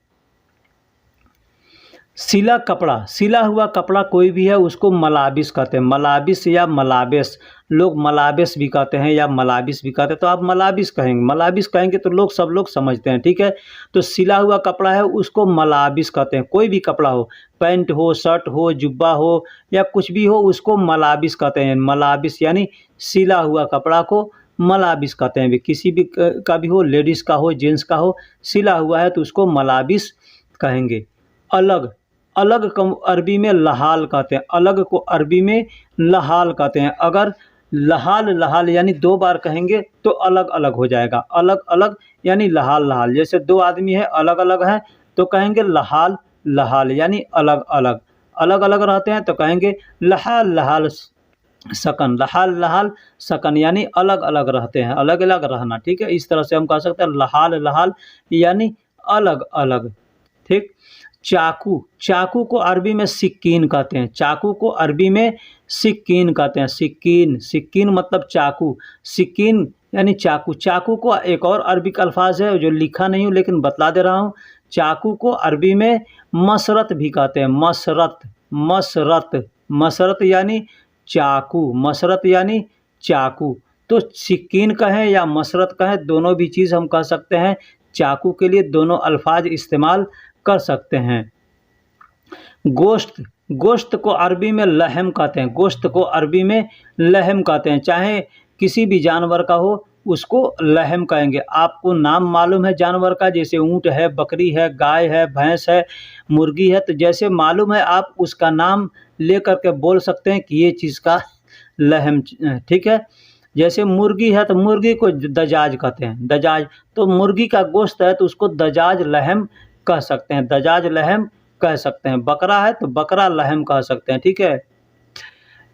सिला कपड़ा, सिला हुआ कपड़ा कोई भी है उसको मलाबिस कहते हैं। मलाबिस या मलाबेस, लोग मलाबेस भी कहते हैं या मलाबिस भी कहते हैं, तो आप मलाबिस कहेंगे। मलाबिस कहेंगे तो लोग, सब लोग समझते हैं। ठीक है। तो सिला हुआ कपड़ा है उसको मलाबिस कहते हैं। कोई भी कपड़ा हो, पैंट हो, शर्ट हो, जुब्बा हो या कुछ भी हो, उसको मलाबिस कहते हैं। मलाबिस यानी सिला हुआ कपड़ा को मलाबिस कहते हैं। किसी भी का भी हो, लेडीज़ का हो, जेंट्स का हो, सिला हुआ है तो उसको मलाबिस कहेंगे। अलग, अलग को अरबी में लहाल कहते हैं। अलग को अरबी में लहाल कहते हैं। अगर लहाल, लहाल यानी 2 बार कहेंगे तो अलग अलग हो जाएगा। अलग अलग यानी लहाल, लहाल। जैसे 2 आदमी हैं, अलग अलग हैं, तो कहेंगे लहाल, लहाल, यानी अलग अलग। अलग अलग रहते हैं तो कहेंगे लहाल, लहाल सकन। लहाल, लहाल सकन, यानी अलग अलग रहते हैं, अलग अलग रहना। ठीक है। इस तरह से हम कह सकते हैं लहाल, लहाल यानी अलग अलग। ठीक। चाकू, चाकू को अरबी में सिक्कीन कहते हैं। चाकू को अरबी में सिक्कीन कहते हैं। सिक्कीन, सिक्कीन मतलब चाकू, सिक्कीन यानी चाकू। चाकू को एक और अरबिक अल्फाज है जो लिखा नहीं हूँ लेकिन बतला दे रहा हूँ। चाकू को अरबी में मसरत भी कहते हैं। मसरत, मसरत, मसरत यानी चाकू, मसरत यानी चाकू। तो सिक्कीन कहें या मसरत कहें, दोनों भी चीज़ हम कह सकते हैं। चाकू के लिए दोनों अल्फाज इस्तेमाल कर सकते हैं। गोश्त, गोश्त को अरबी में लहम कहते हैं। गोश्त को अरबी में लहम कहते हैं। चाहे किसी भी जानवर का हो उसको लहम कहेंगे। आपको नाम मालूम है जानवर का, जैसे ऊँट है, बकरी है, गाय है, भैंस है, मुर्गी है, तो जैसे मालूम है आप उसका नाम ले कर के बोल सकते हैं कि ये चीज़ का लहम, ठीक है। जैसे मुर्गी है तो मुर्गी को दजाज कहते हैं, दजाज। तो मुर्गी का गोश्त है तो उसको दजाज लहम कह सकते हैं, दजाज लहम कह सकते हैं। बकरा है तो बकरा लहम कह सकते हैं, ठीक है।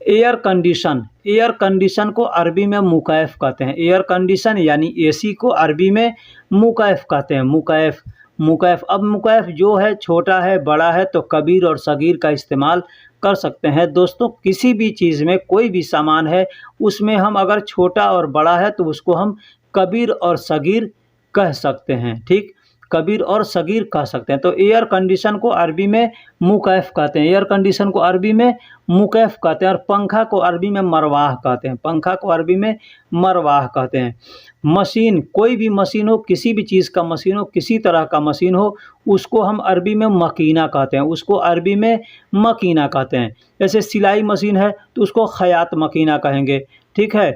एयर कंडीशन, एयर कंडीशन को अरबी में मुकैफ कहते हैं। एयर कंडीशन यानी एसी को अरबी में मुकैफ कहते हैं। मुकैफ, मुकैफ। अब मुकैफ जो है छोटा है, बड़ा है, तो कबीर और सगीर का इस्तेमाल कर सकते हैं। दोस्तों किसी भी चीज़ में कोई भी सामान है उसमें हम अगर छोटा और बड़ा है तो उसको हम कबीर और सगीर कह सकते हैं, ठीक। कबीर और सगीर कह सकते हैं। तो एयर कंडीशन को अरबी में मुकैफ कहते हैं। एयर कंडीशन को अरबी में मुकैफ कहते हैं। और पंखा को अरबी में मरवाह कहते हैं। पंखा को अरबी में मरवाह कहते हैं। मशीन, कोई भी मशीन हो, किसी भी चीज़ का मशीन हो, किसी तरह का मशीन हो, उसको हम अरबी में मकीना कहते हैं। उसको अरबी में मकीना कहते हैं। जैसे सिलाई मशीन है तो उसको खयात मकीना कहेंगे, ठीक है।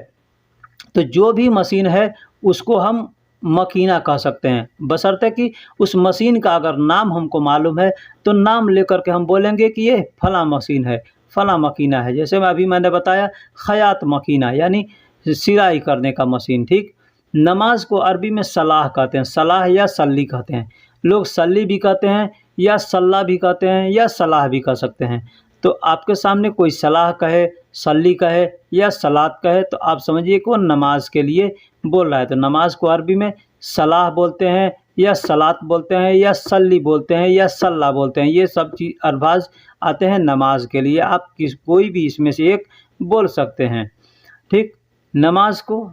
तो जो भी मशीन है उसको हम मकीना कह सकते हैं, बशर्ते कि उस मशीन का अगर नाम हमको मालूम है तो नाम लेकर के हम बोलेंगे कि ये फलां मशीन है, फलां मकीना है। जैसे मैंने बताया खयात मकीना यानी सिलाई करने का मशीन, ठीक। नमाज को अरबी में सलाह कहते हैं। सलाह या सल्ली कहते हैं। लोग सल्ली भी कहते हैं या सल्ला भी कहते हैं या सलाह भी कह सकते हैं। तो आपके सामने कोई सलाह कहे, सल्ली कहे या सलात कहे तो आप समझिए कि वो नमाज के लिए बोल रहा है। तो नमाज को अरबी में सलाह बोलते हैं या सलात बोलते हैं या सल्ली बोलते हैं या सल्ला बोलते हैं। ये सब चीज़ अल्फाज आते हैं नमाज के लिए। आप कोई भी इसमें से एक बोल सकते हैं, ठीक। नमाज को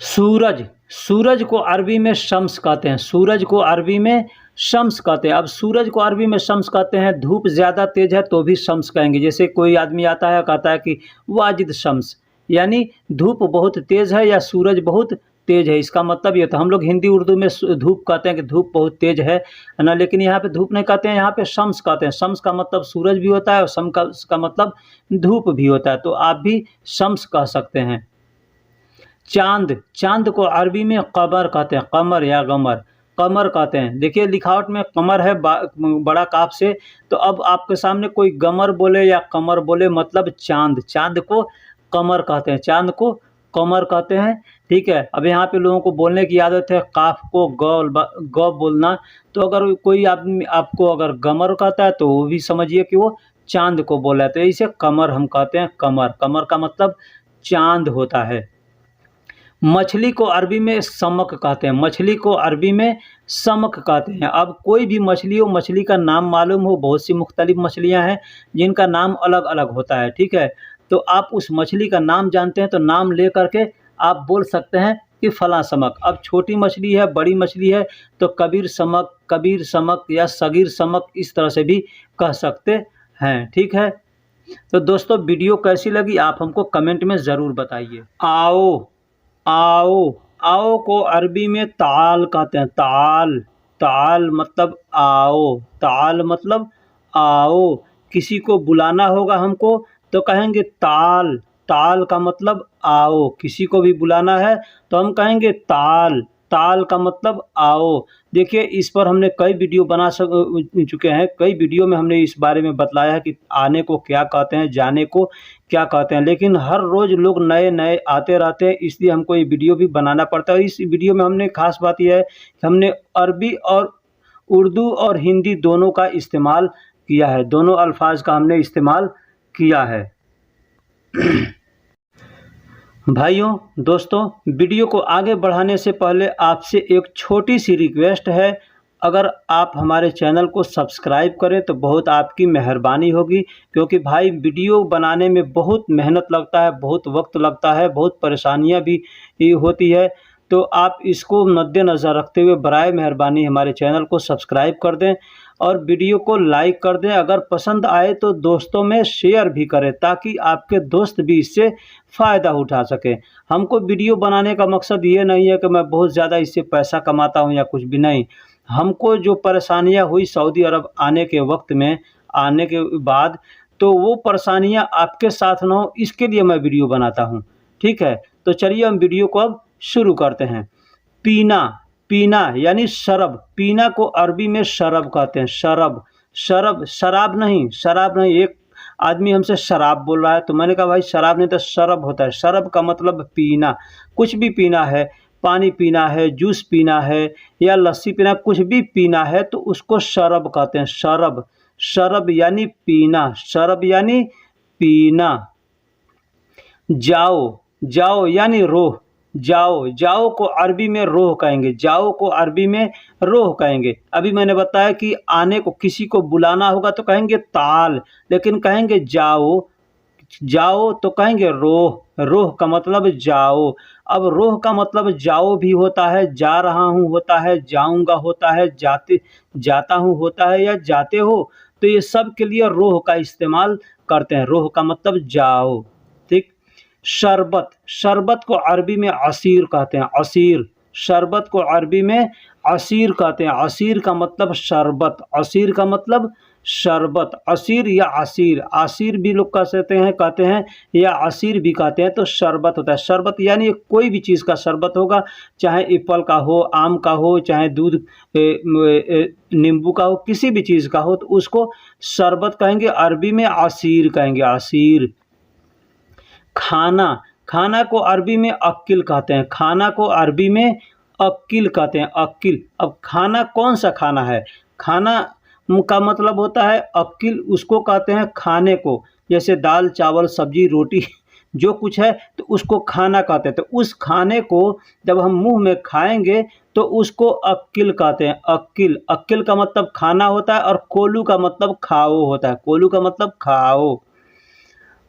सूरज, सूरज को अरबी में शम्स कहते हैं। सूरज को अरबी में शम्स कहते हैं। अब सूरज को अरबी में शम्स कहते हैं। धूप ज़्यादा तेज़ है तो भी शम्स कहेंगे। जैसे कोई आदमी आता है कहता है कि वाजिद शम्स, यानी धूप बहुत तेज़ है या सूरज बहुत तेज़ है, इसका मतलब ये। तो हम लोग हिंदी उर्दू में धूप कहते हैं कि धूप बहुत तेज़ है ना, लेकिन यहाँ पे धूप नहीं कहते हैं, यहाँ पे शम्स कहते हैं। शम्स का मतलब सूरज भी होता है और शम्स का मतलब धूप भी होता है। तो आप भी शम्स कह सकते हैं। चाँद, चाँद को अरबी में कमर कहते हैं। कमर या गमर, कमर कहते हैं। देखिए लिखावट में कमर है बड़ा काफ से, तो अब आपके सामने कोई गमर बोले या कमर बोले मतलब चाँद, चाँद को कमर कहते हैं, चाँद को कमर कहते हैं, ठीक है। अब यहाँ पे लोगों को बोलने की आदत है काफ को ग बोलना, तो अगर कोई आदमी आपको अगर गमर कहता है तो वो भी समझिए कि वो चाँद को बोला है। तो इसे कमर हम कहते हैं। कमर, कमर का मतलब चाँद होता है। मछली को अरबी में समक कहते हैं। मछली को अरबी में समक कहते हैं। अब कोई भी मछली हो, मछली का नाम मालूम हो, बहुत सी मुख्तलिफ मछलियां हैं जिनका नाम अलग अलग होता है, ठीक है। तो आप उस मछली का नाम जानते हैं तो नाम ले करके आप बोल सकते हैं कि फलां समक। अब छोटी मछली है, बड़ी मछली है, तो कबीर समक या सगीर समक इस तरह से भी कह सकते हैं, ठीक है। तो दोस्तों वीडियो कैसी लगी आप हमको कमेंट में ज़रूर बताइए। आओ, आओ, आओ को अरबी में ताल कहते हैं। ताल, ताल मतलब आओ, ताल मतलब आओ। किसी को बुलाना होगा हमको तो कहेंगे ताल, ताल का मतलब आओ। किसी को भी बुलाना है तो हम कहेंगे ताल, ताल का मतलब आओ। देखिए इस पर हमने कई वीडियो बना चुके हैं। कई वीडियो में हमने इस बारे में बतलाया है कि आने को क्या कहते हैं, जाने को क्या कहते हैं, लेकिन हर रोज़ लोग नए नए आते रहते हैं, इसलिए हमको ये वीडियो भी बनाना पड़ता है। इस वीडियो में हमने खास बात यह है कि हमने अरबी और उर्दू और हिंदी दोनों का इस्तेमाल किया है, दोनों अल्फाज का हमने इस्तेमाल किया है। भाइयों दोस्तों, वीडियो को आगे बढ़ाने से पहले आपसे एक छोटी सी रिक्वेस्ट है। अगर आप हमारे चैनल को सब्सक्राइब करें तो बहुत आपकी मेहरबानी होगी, क्योंकि भाई वीडियो बनाने में बहुत मेहनत लगता है, बहुत वक्त लगता है, बहुत परेशानियां भी होती है। तो आप इसको मद्देनज़र रखते हुए बराए मेहरबानी हमारे चैनल को सब्सक्राइब कर दें और वीडियो को लाइक कर दें। अगर पसंद आए तो दोस्तों में शेयर भी करें, ताकि आपके दोस्त भी इससे फ़ायदा उठा सकें। हमको वीडियो बनाने का मकसद ये नहीं है कि मैं बहुत ज़्यादा इससे पैसा कमाता हूँ या कुछ भी नहीं। हमको जो परेशानियाँ हुई सऊदी अरब आने के वक्त में, आने के बाद, तो वो परेशानियाँ आपके साथ ना हो, इसके लिए मैं वीडियो बनाता हूँ। ठीक है, तो चलिए हम वीडियो को अब शुरू करते हैं। पीना, पीना यानी शरब। पीना को अरबी में शरब कहते हैं। शरब, शरब, शराब नहीं, शराब नहीं। एक आदमी हमसे शराब बोल रहा है, तो मैंने कहा भाई शराब नहीं तो शरब होता है। शरब का मतलब पीना, कुछ भी पीना है, पानी पीना है, जूस पीना है या लस्सी पीना, कुछ भी पीना है तो उसको शरब कहते हैं। शरब, शरब यानी पीना, शरब यानी पीना। जाओ, जाओ यानी रोह। जाओ, जाओ को अरबी में रोह कहेंगे। जाओ को अरबी में रोह कहेंगे। अभी मैंने बताया कि आने को, किसी को बुलाना होगा तो कहेंगे ताल, लेकिन कहेंगे जाओ, जाओ तो कहेंगे रोह। रोह का मतलब जाओ। अब रोह का मतलब जाओ भी होता है, जा रहा हूँ होता है, जाऊँगा होता है, जाते जाता हूँ होता है या जाते हो। तो ये सब के लिए रोह का इस्तेमाल करते हैं। रोह का मतलब जाओ। ठीक। शरबत, शरबत को अरबी में असीर कहते हैं। असीर, शरबत को अरबी में असीर कहते हैं। असीर का मतलब शरबत, असीर का मतलब शरबत। असीर या असीर, असीर भी लोग कहते हैं या असीर भी कहते हैं। तो शरबत होता है। शरबत यानी कोई भी चीज़ का शरबत होगा, चाहे एप्पल का हो, आम का हो, चाहे दूध नींबू का हो, किसी भी चीज़ का हो तो उसको शरबत कहेंगे। अरबी में असीर कहेंगे, असीर। खाना, खाना को अरबी में अक्किल कहते हैं। खाना को अरबी में अक्किल कहते हैं। अक्किल। अब खाना कौन सा खाना है? खाना का मतलब होता है अक्किल, उसको कहते हैं खाने को। जैसे दाल, चावल, सब्जी, रोटी जो कुछ है तो उसको खाना कहते हैं। तो उस खाने को जब हम मुंह में खाएंगे तो उसको अक्किल कहते हैं। अक्किल, अक्किल का मतलब खाना होता है और कोलू का मतलब खाओ होता है। कोलू का मतलब खाओ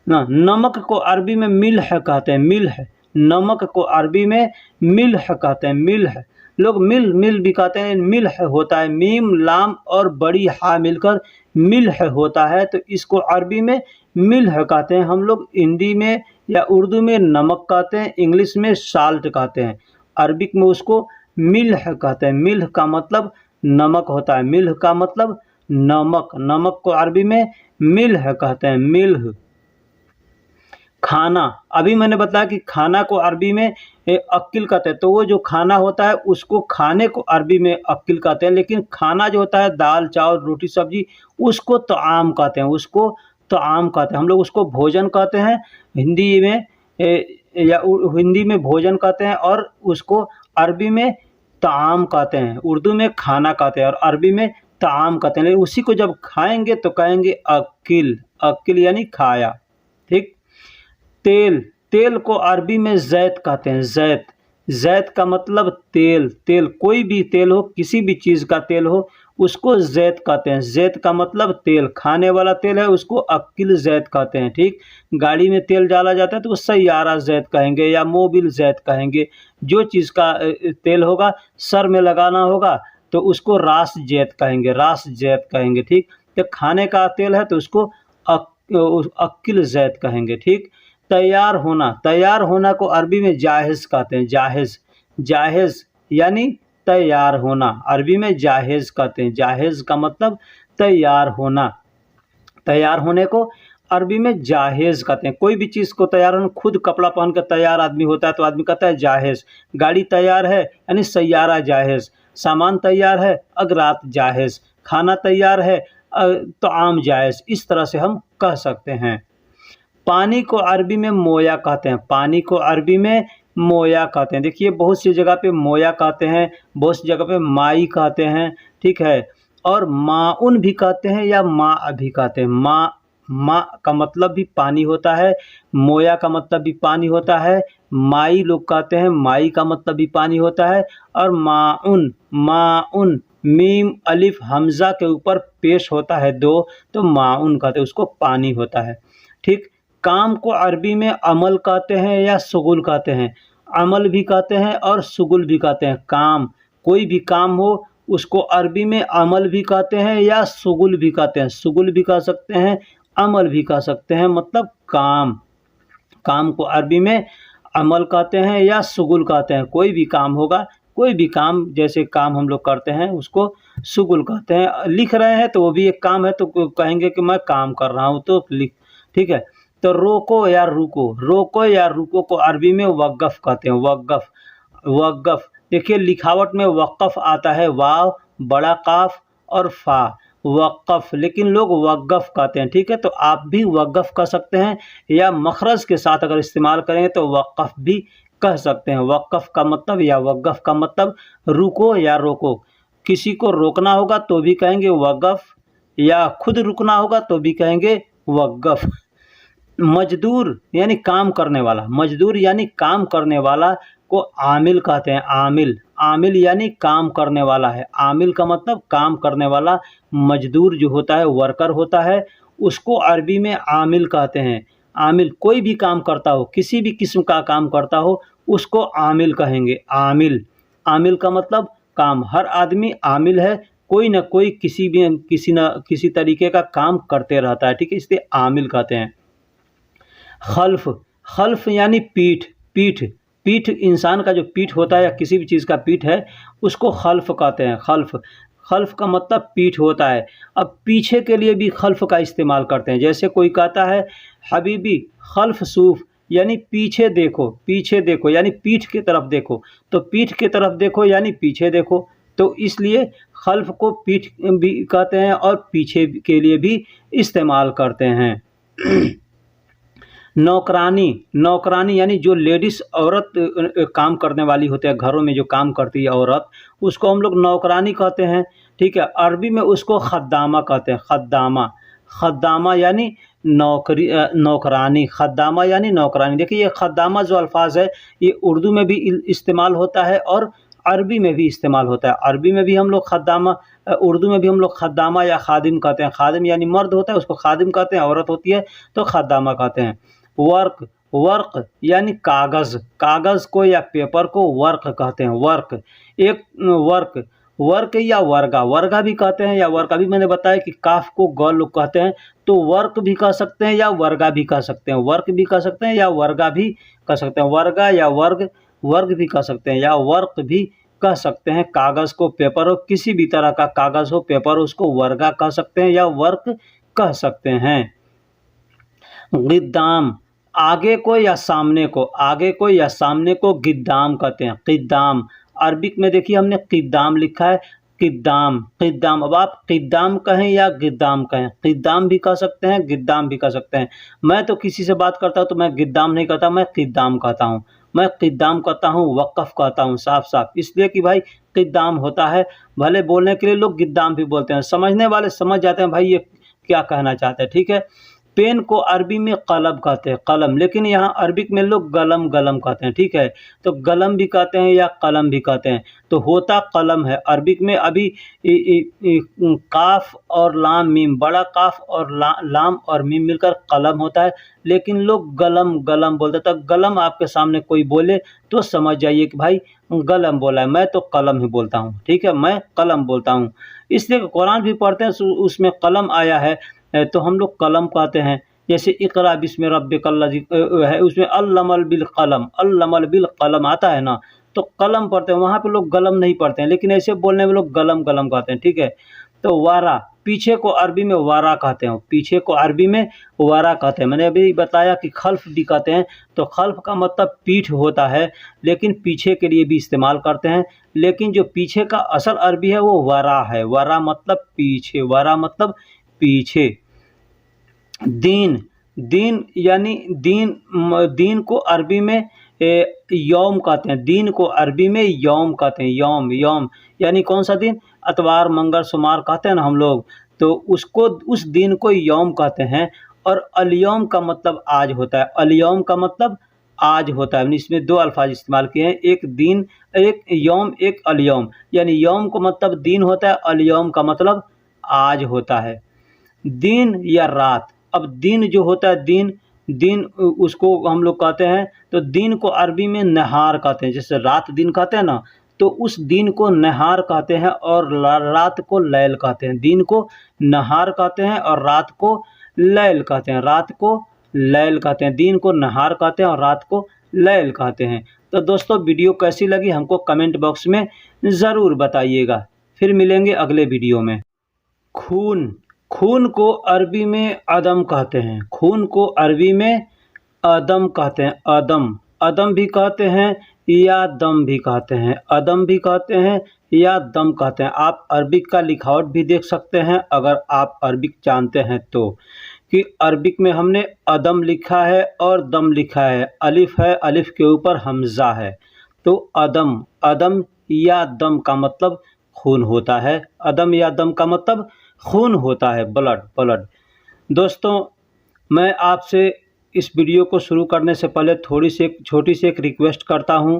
ना। नमक को अरबी में मिल्ह कहते हैं। मिल्ह, नमक को अरबी में मिल्ह कहते हैं। मिल्ह, लोग मिल मिल भी कहते हैं। मिल्ह होता है, मीम लाम और बड़ी हा मिलकर मिल्ह होता है, तो इसको अरबी में मिल्ह कहते हैं। हम लोग हिंदी में या उर्दू में नमक कहते हैं, इंग्लिश में साल्ट कहते हैं, अरबिक में उसको मिल्ह कहते हैं। मिल्ह का मतलब नमक होता है। मिल्ह का मतलब नमक, नमक को अरबी में मिल्ह कहते हैं। मिल्ह। खाना, अभी मैंने बताया कि खाना को अरबी में अक्किल कहते हैं। तो वो जो खाना होता है उसको खाने को अरबी में अक्किल कहते हैं, लेकिन खाना जो होता है दाल, चावल, रोटी, सब्जी, उसको तआम कहते हैं। उसको तआम कहते हैं। हम लोग उसको भोजन कहते हैं हिंदी में, हिंदी में भोजन कहते हैं और उसको अरबी में तआम कहते हैं। उर्दू में खाना कहते हैं और अरबी में तआम कहते हैं। लेकिन उसी को जब खाएंगे तो कहेंगे अक्किल। अक्किल यानी खाया। ठीक। तेल, तेल को अरबी में ज़ैत कहते हैं। ज़ैत, ज़ैत का मतलब तेल। तेल, कोई भी तेल हो, किसी भी चीज़ का तेल हो, उसको ज़ैत कहते हैं। ज़ैत का मतलब तेल, खाने वाला तेल है उसको अक्किल ज़ैत कहते हैं। ठीक। गाड़ी में तेल डाला जाता है तो वो सैयारा ज़ैत कहेंगे या मोबिल ज़ैत कहेंगे। जो चीज़ का तेल होगा, सर में लगाना होगा तो उसको रास ज़ैत कहेंगे, रास ज़ैत कहेंगे। ठीक। तो खाने का तेल है तो उसको अक्किल ज़ैत कहेंगे। ठीक। तैयार होना, तैयार होना को अरबी में जाहिज़ कहते हैं। जाहिज़, जाहिज़ यानी तैयार होना, अरबी में जाहिज़ कहते हैं। जाहिज़ का मतलब तैयार होना। तैयार होने को अरबी में जाहिज़ कहते हैं। कोई भी चीज़ को तैयार होना, खुद कपड़ा पहन कर तैयार आदमी होता है तो आदमी कहता है जाहिज़। गाड़ी तैयार है यानी सैयारा जाहिज़। सामान तैयार है, अगरात जाहिज़। खाना तैयार है, तो आम जाहिज़। इस तरह से हम कह सकते हैं। पानी को अरबी में मोया कहते हैं। पानी को अरबी में मोया कहते हैं। देखिए बहुत सी जगह पे मोया कहते हैं, बहुत सी जगह पे माई कहते हैं। ठीक है। और माउन भी कहते हैं या माँ भी कहते हैं। माँ, माँ का मतलब भी पानी होता है, मोया का मतलब भी पानी होता है, माई लोग कहते हैं, माई का मतलब भी पानी होता है, और माउन, माउन मीम अलिफ हमज़ा के ऊपर पेश होता है दो, तो माउन कहते हैं, उसको पानी होता है। ठीक, काम को अरबी में अमल कहते हैं या शुगुल कहते हैं। अमल भी कहते हैं और शुगुल भी कहते हैं। काम, कोई भी काम हो उसको अरबी में अमल भी कहते हैं या शुगुल भी कहते हैं। शुगुल भी कह सकते हैं, अमल भी कह सकते हैं, मतलब काम। काम को अरबी में अमल कहते हैं या शुगुल कहते हैं। कोई भी काम होगा, कोई भी काम, जैसे काम हम लोग करते हैं उसको शुगुल कहते हैं। लिख रहे हैं तो वो भी एक काम है, तो कहेंगे कि मैं काम कर रहा हूँ, तो लिख। ठीक है, तो रोको या रुको, रोको या रुको को अरबी में वक़्फ़ कहते हैं। वक़्फ़, वक़्फ़। देखिए लिखावट में वक़्फ़ आता है, वाव, बड़ा काफ और फा, वक़्फ़, लेकिन लोग वक़्फ़ कहते हैं। ठीक है, तो आप भी वक़्फ़ कह सकते हैं या मखरज के साथ अगर इस्तेमाल करेंगे तो वक़्फ़ भी कह सकते हैं। वक़्फ़ का मतलब या वक़्फ़ का मतलब रुको या रोको। किसी को रोकना होगा तो भी कहेंगे वक़्फ़, या खुद रुकना होगा तो भी कहेंगे वक़्फ़। मजदूर यानी काम करने वाला, मजदूर यानी काम करने वाला को आमिल कहते हैं। आमिल, आमिल यानी काम करने वाला है। आमिल का मतलब काम करने वाला। मजदूर जो होता है, वर्कर होता है, उसको अरबी में आमिल कहते हैं। आमिल, कोई भी काम करता हो, किसी भी किस्म का काम करता हो, उसको आमिल कहेंगे। आमिल, आमिल का मतलब काम। हर आदमी आमिल है, कोई न कोई किसी तरीके का काम करते रहता है। ठीक है, इसलिए आमिल कहते हैं। खल्फ, खल्फ यानी पीठ, पीठ, पीठ इंसान का जो पीठ होता है या किसी भी चीज़ का पीठ है, उसको खल्फ कहते हैं। खल्फ, खल्फ का मतलब पीठ होता है। अब पीछे के लिए भी खल्फ का इस्तेमाल करते हैं। जैसे कोई कहता है हबीबी खल्फ सूफ, यानी पीछे देखो, पीछे देखो यानी पीठ की तरफ देखो, तो पीठ की तरफ देखो यानी पीछे देखो। तो इसलिए खल्फ को पीठ भी कहते हैं और पीछे के लिए भी इस्तेमाल करते हैं। नौकरानी, नौकरानी यानी जो लेडीज़ औरत काम करने वाली होते हैं, घरों में जो काम करती है औरत, उसको हम लोग नौकरानी कहते हैं। ठीक है, अरबी में उसको खद्दामा कहते हैं। खद्दामा, खद्दामा यानी नौकरानी, खद्दामा यानी नौकरानी। देखिए ये खद्दामा जो अल्फाज है, ये उर्दू में भी इस्तेमाल होता है और अरबी में भी इस्तेमाल होता है। अरबी में भी हम लोग खद्दामा, उर्दू में भी हम लोग खद्दामा या खादिम कहते हैं। खादिम यानी मर्द होता है, उसको खादिम कहते हैं। औरत होती है तो खद्दामा कहते हैं। वर्क, वर्क यानी कागज़, कागज़ को या पेपर को वर्क कहते हैं। वर्क, एक वर्क, वर्क या वर्गा, वर्गा भी कहते हैं या वर्क। अभी मैंने बताया कि काफ को ग लोग कहते हैं, तो वर्क भी कह सकते हैं या वर्गा भी कह सकते हैं। वर्क भी कह सकते हैं या वर्गा भी कह सकते हैं। वर्गा या वर्ग, वर्ग भी कह सकते हैं या वर्क भी कह सकते हैं। कागज़ को, पेपर हो, किसी भी तरह का कागज़ हो, पेपर हो, उसको वर्गा कह सकते हैं या वर्क कह सकते हैं। गिद्दाम, आगे को या सामने को, आगे को या सामने को गिद्दाम कहते हैं। गिद्दाम, अरबिक में देखिए हमने गिद्दाम लिखा है, गिद्दाम, गिद्दाम। अब आप गिद्दाम कहें या गिद्दाम कहें, गिद्दाम भी कह सकते हैं, गिद्दाम भी कह सकते हैं। मैं तो किसी से बात करता हूँ तो मैं गिद्दाम नहीं कहता, मैं गिद्दाम कहता हूँ। मैं गिद्दाम कहता हूँ, वक़्फ़ कहता हूँ, साफ साफ, इसलिए कि भाई गिद्दाम होता है। भले बोलने के लिए लोग गिद्दाम भी बोलते हैं, समझने वाले समझ जाते हैं भाई ये क्या कहना चाहते हैं। ठीक है, पेन को अरबी में कलम कहते हैं, कलम, लेकिन यहाँ अरबिक में लोग गलम, गलम कहते हैं। ठीक है, तो गलम भी कहते हैं या कलम भी कहते हैं, तो होता कलम है अरबिक में। अभी काफ और लाम मीम, बड़ा काफ और लाम और मीम मिलकर कलम होता है, लेकिन लोग गलम, गलम बोलते हैं। तो गलम आपके सामने कोई बोले तो समझ जाइए कि भाई गलम बोला है, मैं तो कलम ही बोलता हूँ। ठीक है, मैं कलम बोलता हूँ। इसलिए कुरान भी पढ़ते हैं, उसमें कलम आया है तो हम लोग कलम कहते हैं। जैसे इक़रा बिस्मि रब्बिकल्लज़ी है, उसमें अल्लमल बिल कलम, अल्लमल बिल कलम आता है ना, तो कलम पढ़ते हैं। वहाँ पे लोग गलम नहीं पढ़ते हैं, लेकिन ऐसे बोलने में लोग गलम, गलम कहते हैं। ठीक है, तो वारा, पीछे को अरबी में वारा कहते हैं, पीछे को अरबी में वारा कहते हैं। मैंने अभी बताया कि खल्फ भी कहते हैं, तो खल्फ का मतलब पीठ होता है, लेकिन पीछे के लिए भी इस्तेमाल करते हैं। लेकिन जो पीछे का असल अरबी है वो वारा है। वारा मतलब पीछे, वारा मतलब पीछे। दीन, दीन यानी दीन को अरबी में यौम कहते हैं। दीन को अरबी में यौम कहते हैं। यौम, यौम यानी कौन सा दिन? अतवार, मंगल, सोमवार कहते हैं ना हम लोग, तो उसको, उस दिन को यौम कहते हैं। और अलयौम का मतलब आज होता है। अलयौम का मतलब आज होता है। इसमें दो अल्फाज इस्तेमाल किए हैं, एक दिन, एक यौम, एक अलयौम। यानी यौम को मतलब दिन होता है, अलयौम का मतलब आज होता है। दिन या रात, अब दिन जो होता है, दिन दिन उसको हम लोग कहते हैं, तो दिन को अरबी में नहार कहते हैं। जैसे रात दिन कहते हैं ना, तो उस दिन को नहार कहते हैं और रात को लैल कहते हैं। दिन को नहार कहते हैं और रात को लैल कहते हैं। रात को लैल कहते हैं, दिन को नहार कहते हैं और रात को लैल कहते हैं। तो दोस्तों, वीडियो कैसी लगी हमको कमेंट बॉक्स में ज़रूर बताइएगा। फिर मिलेंगे अगले वीडियो में। खून, खून को अरबी में अदम कहते हैं। खून को अरबी में अदम कहते हैं। अदम, अदम भी कहते हैं या दम भी कहते हैं। अदम भी कहते हैं या दम कहते हैं। आप अरबिक का लिखावट भी देख सकते हैं अगर आप अरबिक जानते हैं तो, कि अरबिक में हमने अदम लिखा है और दम लिखा है। अलिफ है, अलिफ के ऊपर हमज़ा है। तो अदम, अदम या दम का मतलब खून होता है। अदम या दम का मतलब खून होता है, ब्लड, ब्लड। दोस्तों, मैं आपसे इस वीडियो को शुरू करने से पहले थोड़ी सी एक छोटी सी एक रिक्वेस्ट करता हूं।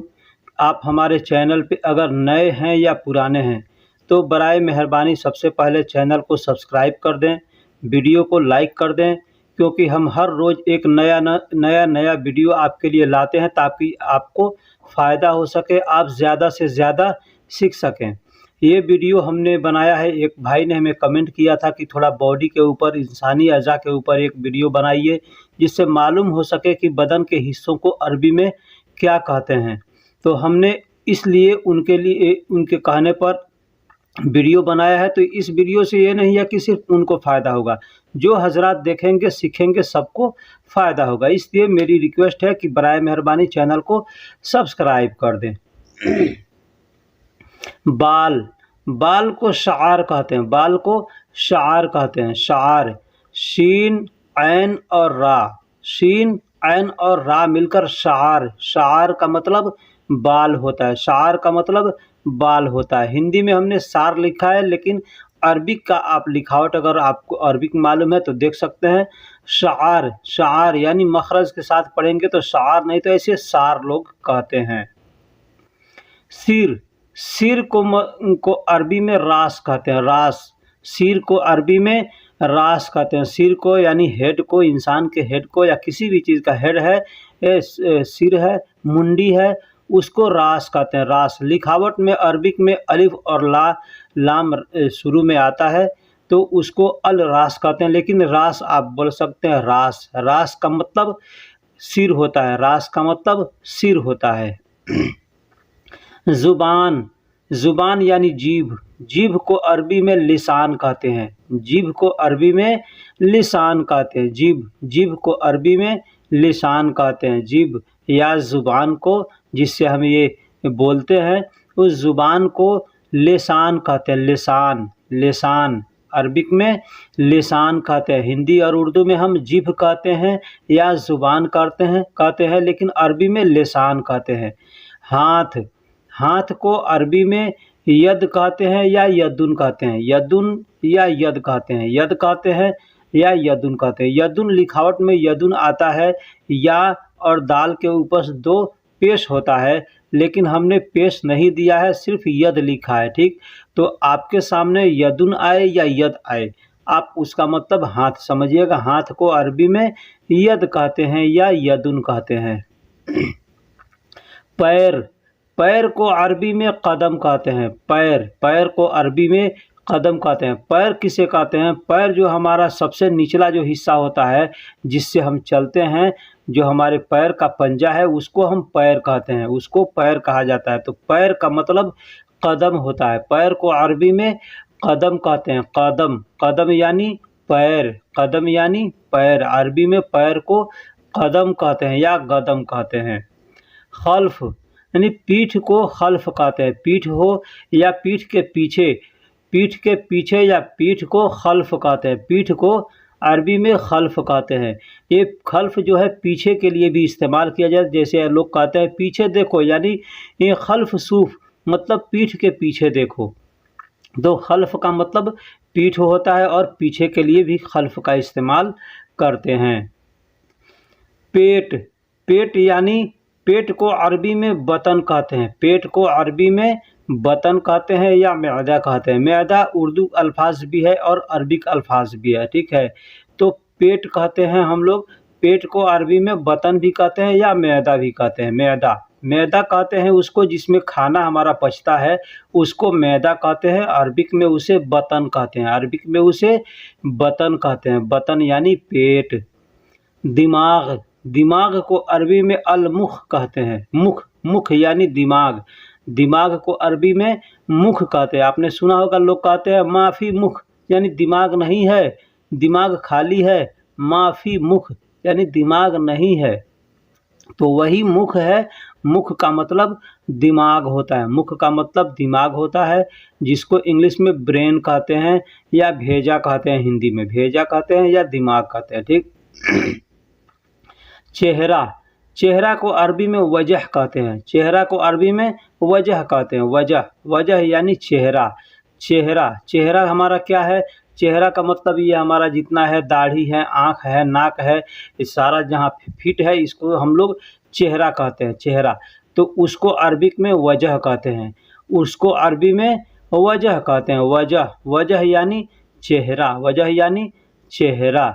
आप हमारे चैनल पे अगर नए हैं या पुराने हैं तो बराए मेहरबानी सबसे पहले चैनल को सब्सक्राइब कर दें, वीडियो को लाइक कर दें, क्योंकि हम हर रोज़ एक नया वीडियो आपके लिए लाते हैं ताकि आपको फ़ायदा हो सके, आप ज़्यादा से ज़्यादा सीख सकें। ये वीडियो हमने बनाया है, एक भाई ने हमें कमेंट किया था कि थोड़ा बॉडी के ऊपर, इंसानी अज़ा के ऊपर एक वीडियो बनाइए, जिससे मालूम हो सके कि बदन के हिस्सों को अरबी में क्या कहते हैं। तो हमने इसलिए उनके लिए, उनके कहने पर वीडियो बनाया है। तो इस वीडियो से ये नहीं है कि सिर्फ उनको फ़ायदा होगा, जो हजरात देखेंगे सीखेंगे सबको फ़ायदा होगा। इसलिए मेरी रिक्वेस्ट है कि बराए मेहरबानी चैनल को सब्सक्राइब कर दें। बाल, बाल को शार कहते हैं। बाल को शार कहते हैं। शार, शीन, ऐन और रा, शीन, ऐन और रा मिलकर शार, शार का मतलब बाल होता है। शार का मतलब बाल होता है। हिंदी में हमने सार लिखा है, लेकिन अरबिक का आप लिखावट अगर आपको अरबिक मालूम है तो देख सकते हैं। शार, शार यानी मखरज के साथ पढ़ेंगे तो शार, नहीं तो ऐसे सार लोग कहते हैं। सिर, सिर को अरबी में रास कहते हैं। रास, सिर को अरबी में रास कहते हैं। सिर को यानी हेड को, इंसान के हेड को या किसी भी चीज़ का हेड है, सिर है, मुंडी है, उसको रास कहते हैं। रास, लिखावट में अरबिक में अलिफ और लाम शुरू में आता है तो उसको अल रास कहते हैं, लेकिन रास आप बोल सकते हैं रास। रास का मतलब सिर होता है। रास का मतलब सिर होता है। ज़ुबान, ज़ुबान यानी जीभ, जीभ को अरबी में लिसान कहते हैं। जीभ को अरबी में लिसान कहते हैं। जीभ, जीभ को अरबी में लिसान कहते हैं। जीभ या ज़ुबान को, जिससे हम ये बोलते हैं, उस ज़ुबान को लिसान कहते हैं। लिसान, लिसान अरबिक में लिसान कहते हैं। हिंदी और उर्दू में हम जीभ कहते हैं या ज़ुबान कहते हैं, लेकिन अरबी में लिसान कहते हैं। हाथ, हाथ को अरबी में यद कहते हैं या यदुन कहते हैं। यदुन या यद कहते हैं। यद कहते हैं या यदुन कहते हैं। यदुन लिखावट में यदुन आता है, या और दाल के ऊपर दो पेश होता है, लेकिन हमने पेश नहीं दिया है, सिर्फ यद लिखा है। ठीक, तो आपके सामने यदुन आए या यद आए, आप उसका मतलब हाथ समझिएगा। हाथ को अरबी में यद कहते हैं या यदुन कहते हैं। पैर, पैर को अरबी में कदम कहते हैं। पैर, पैर को अरबी में कदम कहते हैं। पैर किसे कहते हैं? पैर जो हमारा सबसे निचला जो हिस्सा होता है, जिससे हम चलते हैं, जो हमारे पैर का पंजा है, उसको हम पैर कहते हैं, उसको पैर कहा जाता है। तो पैर का मतलब कदम होता है। पैर को अरबी में कदम कहते हैं। कदम, कदम यानी पैर, कदम यानी पैर। अरबी में पैर को कदम कहते हैं या गदम कहते हैं। खल्फ यानी पीठ को खल्फ कहते हैं। पीठ हो या पीठ के पीछे, पीठ के पीछे या पीठ को खल्फ कहते हैं। पीठ को अरबी में खल्फ कहते हैं। ये खल्फ जो है पीछे के लिए भी इस्तेमाल किया जाए, जैसे लोग कहते हैं पीछे देखो, यानी ये खल्फ सूफ मतलब पीठ के पीछे देखो। तो खल्फ का मतलब पीठ होता है और पीछे के लिए भी खल्फ का इस्तेमाल करते हैं। पेट, पेट यानी पेट को अरबी में बतन कहते हैं, पेट को अरबी में बतन कहते हैं या मैदा कहते हैं। मैदा उर्दू अल्फाज भी है और अरबिक अल्फाज भी है, ठीक है। तो पेट कहते हैं हम लोग, पेट को अरबी में बतन भी कहते हैं या मैदा भी कहते हैं। मैदा मैदा कहते हैं उसको जिसमें खाना हमारा पचता है, उसको मैदा कहते हैं। अरबिक में उसे बतन कहते हैं, अरबिक में उसे बतन कहते हैं। बतन यानी पेट। दिमाग दिमाग को अरबी में अलमुख कहते हैं, मुख मुख यानी दिमाग। दिमाग को अरबी में मुख कहते हैं। आपने सुना होगा लोग कहते हैं माफ़ी मुख, यानी दिमाग नहीं है, दिमाग खाली है। माफ़ी मुख यानी दिमाग नहीं है, तो वही मुख है। मुख का मतलब दिमाग होता है, मुख का मतलब दिमाग होता है, जिसको इंग्लिश में ब्रेन कहते हैं या भेजा कहते हैं, हिंदी में भेजा कहते हैं या दिमाग कहते हैं, ठीक। चेहरा चेहरा को अरबी में वजह कहते हैं, चेहरा को अरबी में वजह कहते हैं। वजह वजह यानी चेहरा। चेहरा चेहरा हमारा क्या है? चेहरा का मतलब ये हमारा जितना है, दाढ़ी है, आँख है, नाक है, ये सारा जहाँ फिट है, इसको हम लोग चेहरा कहते हैं, चेहरा। तो उसको अरबिक में वजह कहते हैं, उसको अरबी में वजह कहते हैं। वजह वजह यानी चेहरा, वजह यानी चेहरा।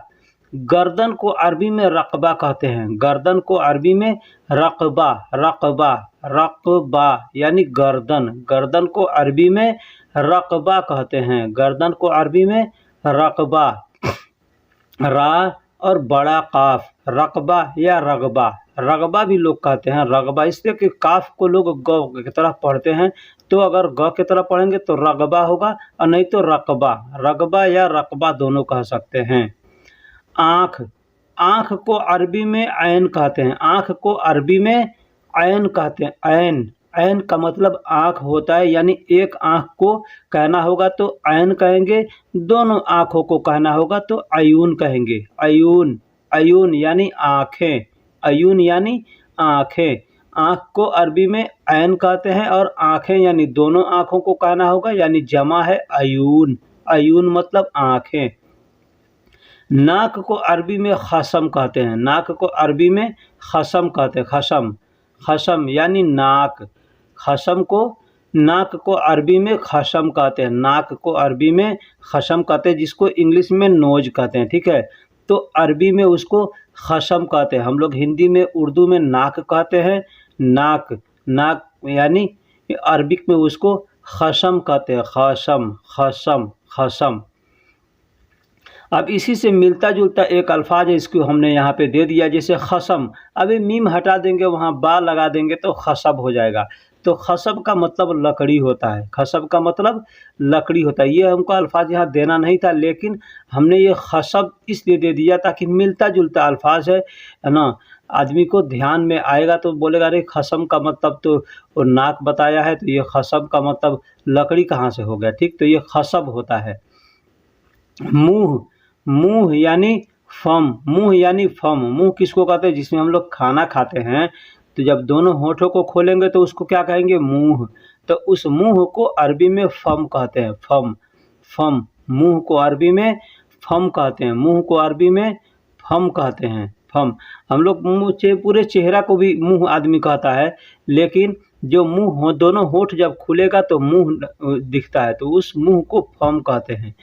गर्दन को अरबी में रकबा कहते हैं, गर्दन को अरबी में रकबा रकबा रकबा यानी गर्दन। गर्दन को अरबी में रकबा कहते हैं, गर्दन को अरबी में रकबा। रा और बड़ा काफ, रकबा या रगबा। रगबा भी लोग कहते हैं रगबा, इसलिए कि काफ को लोग ग की तरह पढ़ते हैं, तो अगर ग की तरह पढ़ेंगे तो रगबा होगा और नहीं तो रकबा। रगबा या रकबा दोनों कह सकते हैं। आँख आँख को अरबी में ऐन कहते हैं, आँख को अरबी में ऐन कहते हैं। ऐन ऐन का मतलब आँख होता है, यानी एक आँख को कहना होगा तो ऐन कहेंगे, दोनों आँखों को कहना होगा तो अयून कहेंगे। अयून अयून यानी आँखें, अयून यानी आँखें। आँख को अरबी में ऐन कहते हैं और आँखें यानी दोनों आँखों को कहना होगा, यानी जमा है अयून। अयून मतलब आँखें। नाक को अरबी में खसम कहते हैं, नाक को अरबी में खसम कहते हैं। खसम खसम यानी नाक। खसम को नाक को अरबी में खसम कहते हैं, नाक को अरबी में खसम कहते हैं, जिसको इंग्लिश में नोज कहते हैं, ठीक है। तो अरबी में उसको खसम कहते हैं। हम लोग हिंदी में उर्दू में नाक कहते हैं, नाक नाक यानी अरबिक में उसको खसम कहते हैं, खसम खसम खसम। अब इसी से मिलता जुलता एक अल्फाज है, इसको हमने यहाँ पे दे दिया, जैसे खसम। अभी मीम हटा देंगे, वहाँ बा लगा देंगे तो खसब हो जाएगा। तो खसब का मतलब लकड़ी होता है, खसब का मतलब लकड़ी होता है। ये हमको अल्फाज यहाँ देना नहीं था, लेकिन हमने ये खसब इसलिए दे दिया ताकि मिलता जुलता अल्फाज है ना, आदमी को ध्यान में आएगा तो बोलेगा अरे खसम का मतलब तो नाक बताया है, तो ये खसब का मतलब लकड़ी कहाँ से हो गया, ठीक। तो ये खसब होता है। मुँह मुँह यानी फम, मुँह यानी फम। मुँह किसको कहते हैं? जिसमें हम लोग खाना खाते हैं, तो जब दोनों होठों को खोलेंगे तो उसको क्या कहेंगे? मुँह। तो उस मुँह को अरबी में फम कहते हैं, फम फम। मुँह को अरबी में फम कहते हैं, मुँह को अरबी में फम कहते हैं, फम। हम लोग मुँह पूरे चेहरा को भी मुँह आदमी कहता है, लेकिन जो मुँह हो, दोनों होठ जब खुलेगा तो मुँह दिखता है, तो उस मुँह को फम कहते हैं।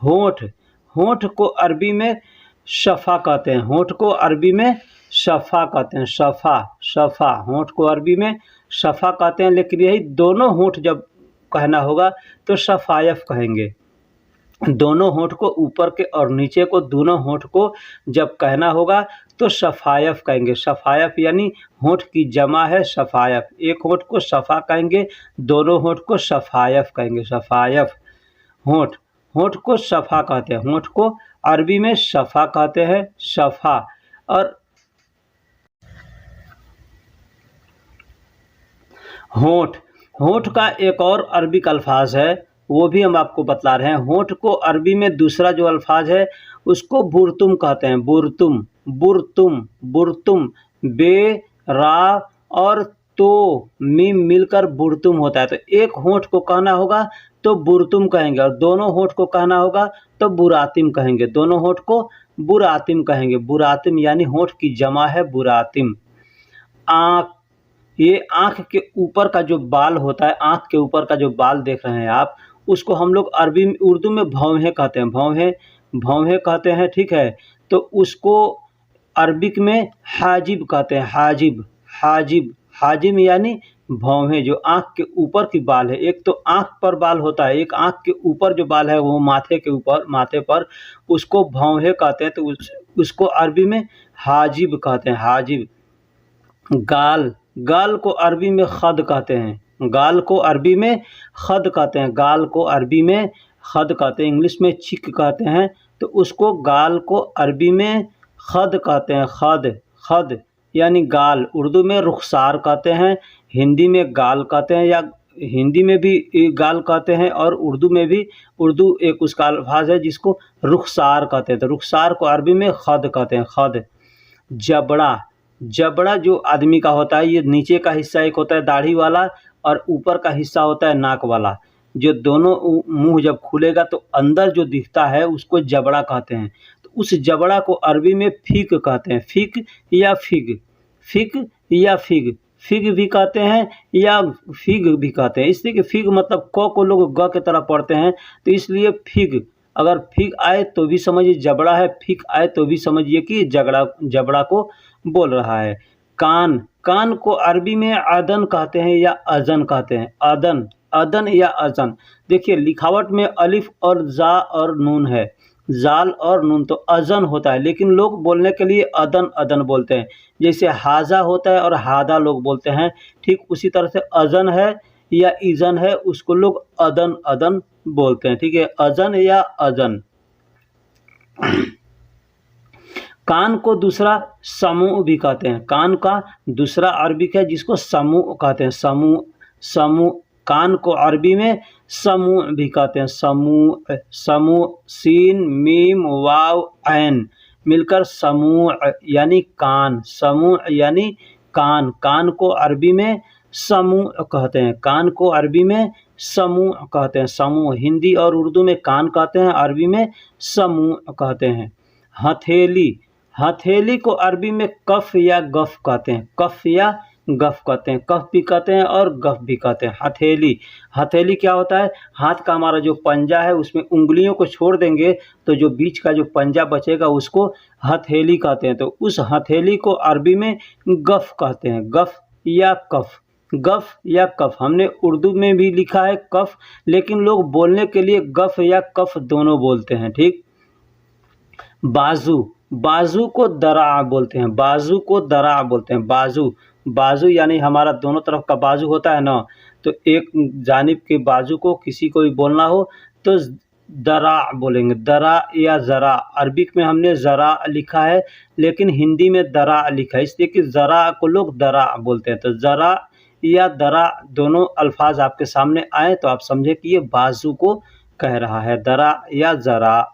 होठ होठ को अरबी में शफ़ा कहते हैं, होठ को अरबी में शफ़ा कहते हैं, शफ़ा शफ़ा। होठ को अरबी में शफ़ा कहते हैं, लेकिन यही दोनों होठ जब कहना होगा तो शफ़ायफ़ कहेंगे। दोनों होठ को, ऊपर के और नीचे को, दोनों होठ को जब कहना होगा तो शफ़ायफ़ कहेंगे। शफ़ायफ़ यानी होठ की जमा है शफ़ायफ़। एक होठ को शफ़ा कहेंगे, दोनों होठ को शफ़ायफ़ कहेंगे, शफ़ायफ़। होठ होठ को शफ़ा कहते हैं, होठ को अरबी में शफ़ा कहते हैं, शफ़ा। और होठ होठ का एक और अरबिक अल्फाज है, वो भी हम आपको बतला रहे हैं। होठ को अरबी में दूसरा जो अल्फाज है उसको बुरतुम कहते हैं, बुरतुम बुरतुम बुरतुम। बे रा और तो मीम मिलकर बुरतुम होता है। तो एक होठ को कहना होगा तो बुरतुम कहेंगे, और दोनों होठ को कहना होगा तो बुरातिम कहेंगे, दोनों होठ को बुरातिम कहेंगे। बुरातिम यानी होठ की जमा है बुरातिम। आँख, ये आँख के ऊपर का जो बाल होता है, आँख के ऊपर का जो बाल देख रहे हैं आप, उसको हम लोग अरबी में उर्दू में भौहें कहते हैं, भौहें भौहें कहते हैं, ठीक है। तो उसको अरबिक में हाजिब कहते हैं, हाजिब हाजिब हाजिब यानी भौहें, जो आँख के ऊपर की बाल है। एक तो आँख पर बाल होता है, एक आँख के ऊपर जो बाल है वो माथे के ऊपर, माथे पर, उसको भौहें कहते हैं। तो उसको अरबी में हाजिब कहते हैं, हाजिब। गाल, गाल को अरबी में खद कहते हैं, गाल को अरबी में खद कहते हैं, गाल को अरबी में खद कहते हैं, इंग्लिश में चिक कहते हैं। तो उसको गाल को अरबी में खद कहते हैं, खद खद यानी गाल। उर्दू में रुखसार कहते हैं, हिंदी में गाल कहते हैं, या हिंदी में भी गाल कहते हैं और उर्दू में भी, उर्दू एक उसका अल्फाज है जिसको रुखसार कहते हैं। तो रुखसार को अरबी में खद कहते हैं, खद। जबड़ा, जबड़ा जो आदमी का होता है, ये नीचे का हिस्सा एक होता है दाढ़ी वाला और ऊपर का हिस्सा होता है नाक वाला, जो दोनों मुंह जब खुलेगा तो अंदर जो दिखता है उसको जबड़ा कहते हैं। तो उस जबड़ा को अरबी में फिक कहते हैं, फिक या फिग, फिक या फिग, फिग भी कहते हैं या फिग भी कहते हैं। इसलिए कि फिग मतलब क को लोग ग के तरह पढ़ते हैं, तो इसलिए फिग। अगर फिग आए तो भी समझिए जबड़ा है, फिक आए तो भी समझिए कि जबड़ा, जबड़ा को बोल रहा है। कान, कान को अरबी में अदन कहते हैं या अजन कहते हैं, अदन, अदन या अजन। देखिए लिखावट में अलिफ और जा और नून है, जाल और नून, तो अजन होता है, लेकिन लोग बोलने के लिए अदन अदन बोलते हैं। जैसे हाजा होता है और हादा लोग बोलते हैं, ठीक उसी तरह से अजन है या इजन है, उसको लोग अदन अदन बोलते हैं, ठीक है, अजन या अजन। कान को दूसरा समूह भी कहते हैं, कान का दूसरा अरबिक है जिसको समूह कहते हैं, समूह, समूह। कान को अरबी में समूह भी कहते हैं, समूह, समूह, सीन मीम वाव ऐन मिलकर समूह यानी कान, समूह यानी कान। कान को अरबी में समूह कहते हैं, कान को अरबी में समूह कहते हैं, समूह। हिंदी और उर्दू में कान कहते हैं, अरबी में समूह कहते हैं। हथेली, हथेली को अरबी में कफ या गफ कहते हैं, कफ या गफ कहते हैं, कफ भी कहते हैं और गफ भी कहते हैं। हथेली, हथेली क्या होता है, हाथ का हमारा जो पंजा है उसमें उंगलियों को छोड़ देंगे तो जो बीच का जो पंजा बचेगा उसको हथेली कहते हैं। तो उस हथेली को अरबी में गफ कहते हैं, गफ या कफ, गफ या कफ। हमने उर्दू में भी लिखा है कफ, लेकिन लोग बोलने के लिए गफ या कफ दोनों बोलते हैं, ठीक। बाजू, बाजू को दरा बोलते हैं, बाजू को दरा बोलते हैं, बाजू, बाजू यानी हमारा दोनों तरफ का बाजू होता है ना, तो एक जानिब के बाजू को किसी को भी बोलना हो तो दरा बोलेंगे, दरा या ज़रा। अरबिक में हमने ज़रा लिखा है लेकिन हिंदी में दरा लिखा है, इसलिए कि ज़रा को लोग दरा बोलते हैं। तो ज़रा या दरा दोनों अल्फाज आपके सामने आए तो आप समझे कि ये बाजू को कह रहा है, दरा या ज़रा।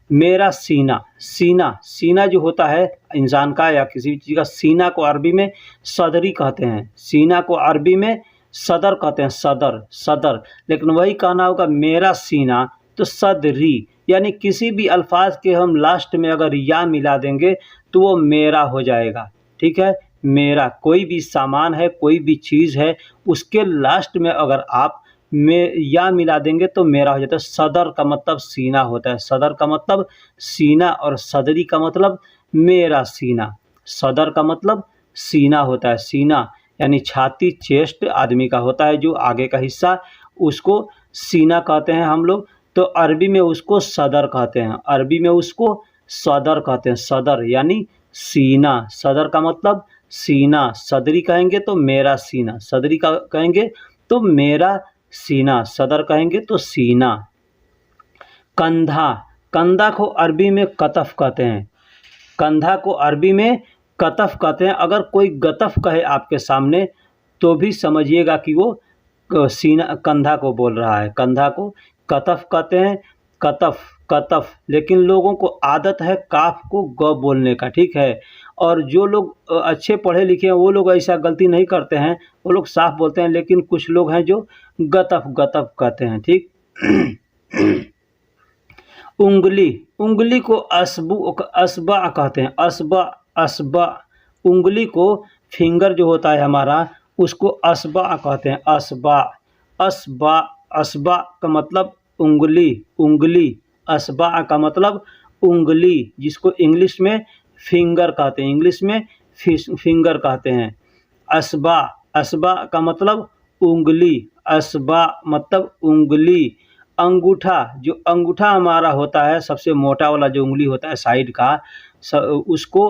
मेरा सीना, सीना, सीना जो होता है इंसान का या किसी भी चीज़ का, सीना को अरबी में सदरी कहते हैं, सीना को अरबी में सदर कहते हैं, सदर, सदर। लेकिन वही कहना होगा मेरा सीना तो सदरी, यानी किसी भी अल्फाज के हम लास्ट में अगर या मिला देंगे तो वो मेरा हो जाएगा, ठीक है। मेरा, कोई भी सामान है, कोई भी चीज़ है, उसके लास्ट में अगर आप में या मिला देंगे तो मेरा हो जाता है। सदर का मतलब सीना होता है, सदर का मतलब सीना और सदरी का मतलब मेरा सीना। सदर का मतलब सीना होता है, सीना यानी छाती, चेस्ट आदमी का होता है जो आगे का हिस्सा, उसको सीना कहते हैं हम लोग। तो अरबी में उसको सदर कहते हैं, अरबी में उसको सदर कहते हैं, सदर यानी सीना। सदर का मतलब सीना, सदरी कहेंगे तो मेरा सीना, सदरी का कहेंगे तो मेरा सीना, सदर कहेंगे तो सीना। कंधा, कंधा को अरबी में कतफ कहते हैं, कंधा को अरबी में कतफ कहते हैं। अगर कोई गतफ कहे आपके सामने तो भी समझिएगा कि वो सीना, कंधा को बोल रहा है, कंधा को कतफ कहते हैं, कतफ, कतफ। लेकिन लोगों को आदत है काफ को ग बोलने का, ठीक है। और जो लोग अच्छे पढ़े लिखे हैं वो लोग ऐसा गलती नहीं करते हैं, वो लोग साफ बोलते हैं, लेकिन कुछ लोग हैं जो गतफ गतफ कहते हैं, ठीक। उंगली, उंगली को असबा कहते हैं, असबा, असबा। उंगली को फिंगर जो होता है हमारा उसको असबा कहते हैं। असबा, असबा, असबा का मतलब उंगली, उंगली। असबा का मतलब उंगली, जिसको इंग्लिश में फिंगर कहते हैं, इंग्लिश में फिंगर कहते हैं। असबा, असबा का मतलब उंगली, असबा मतलब उंगली। अंगूठा, जो अंगूठा हमारा होता है सबसे मोटा वाला जो उंगली होता है साइड का, उसको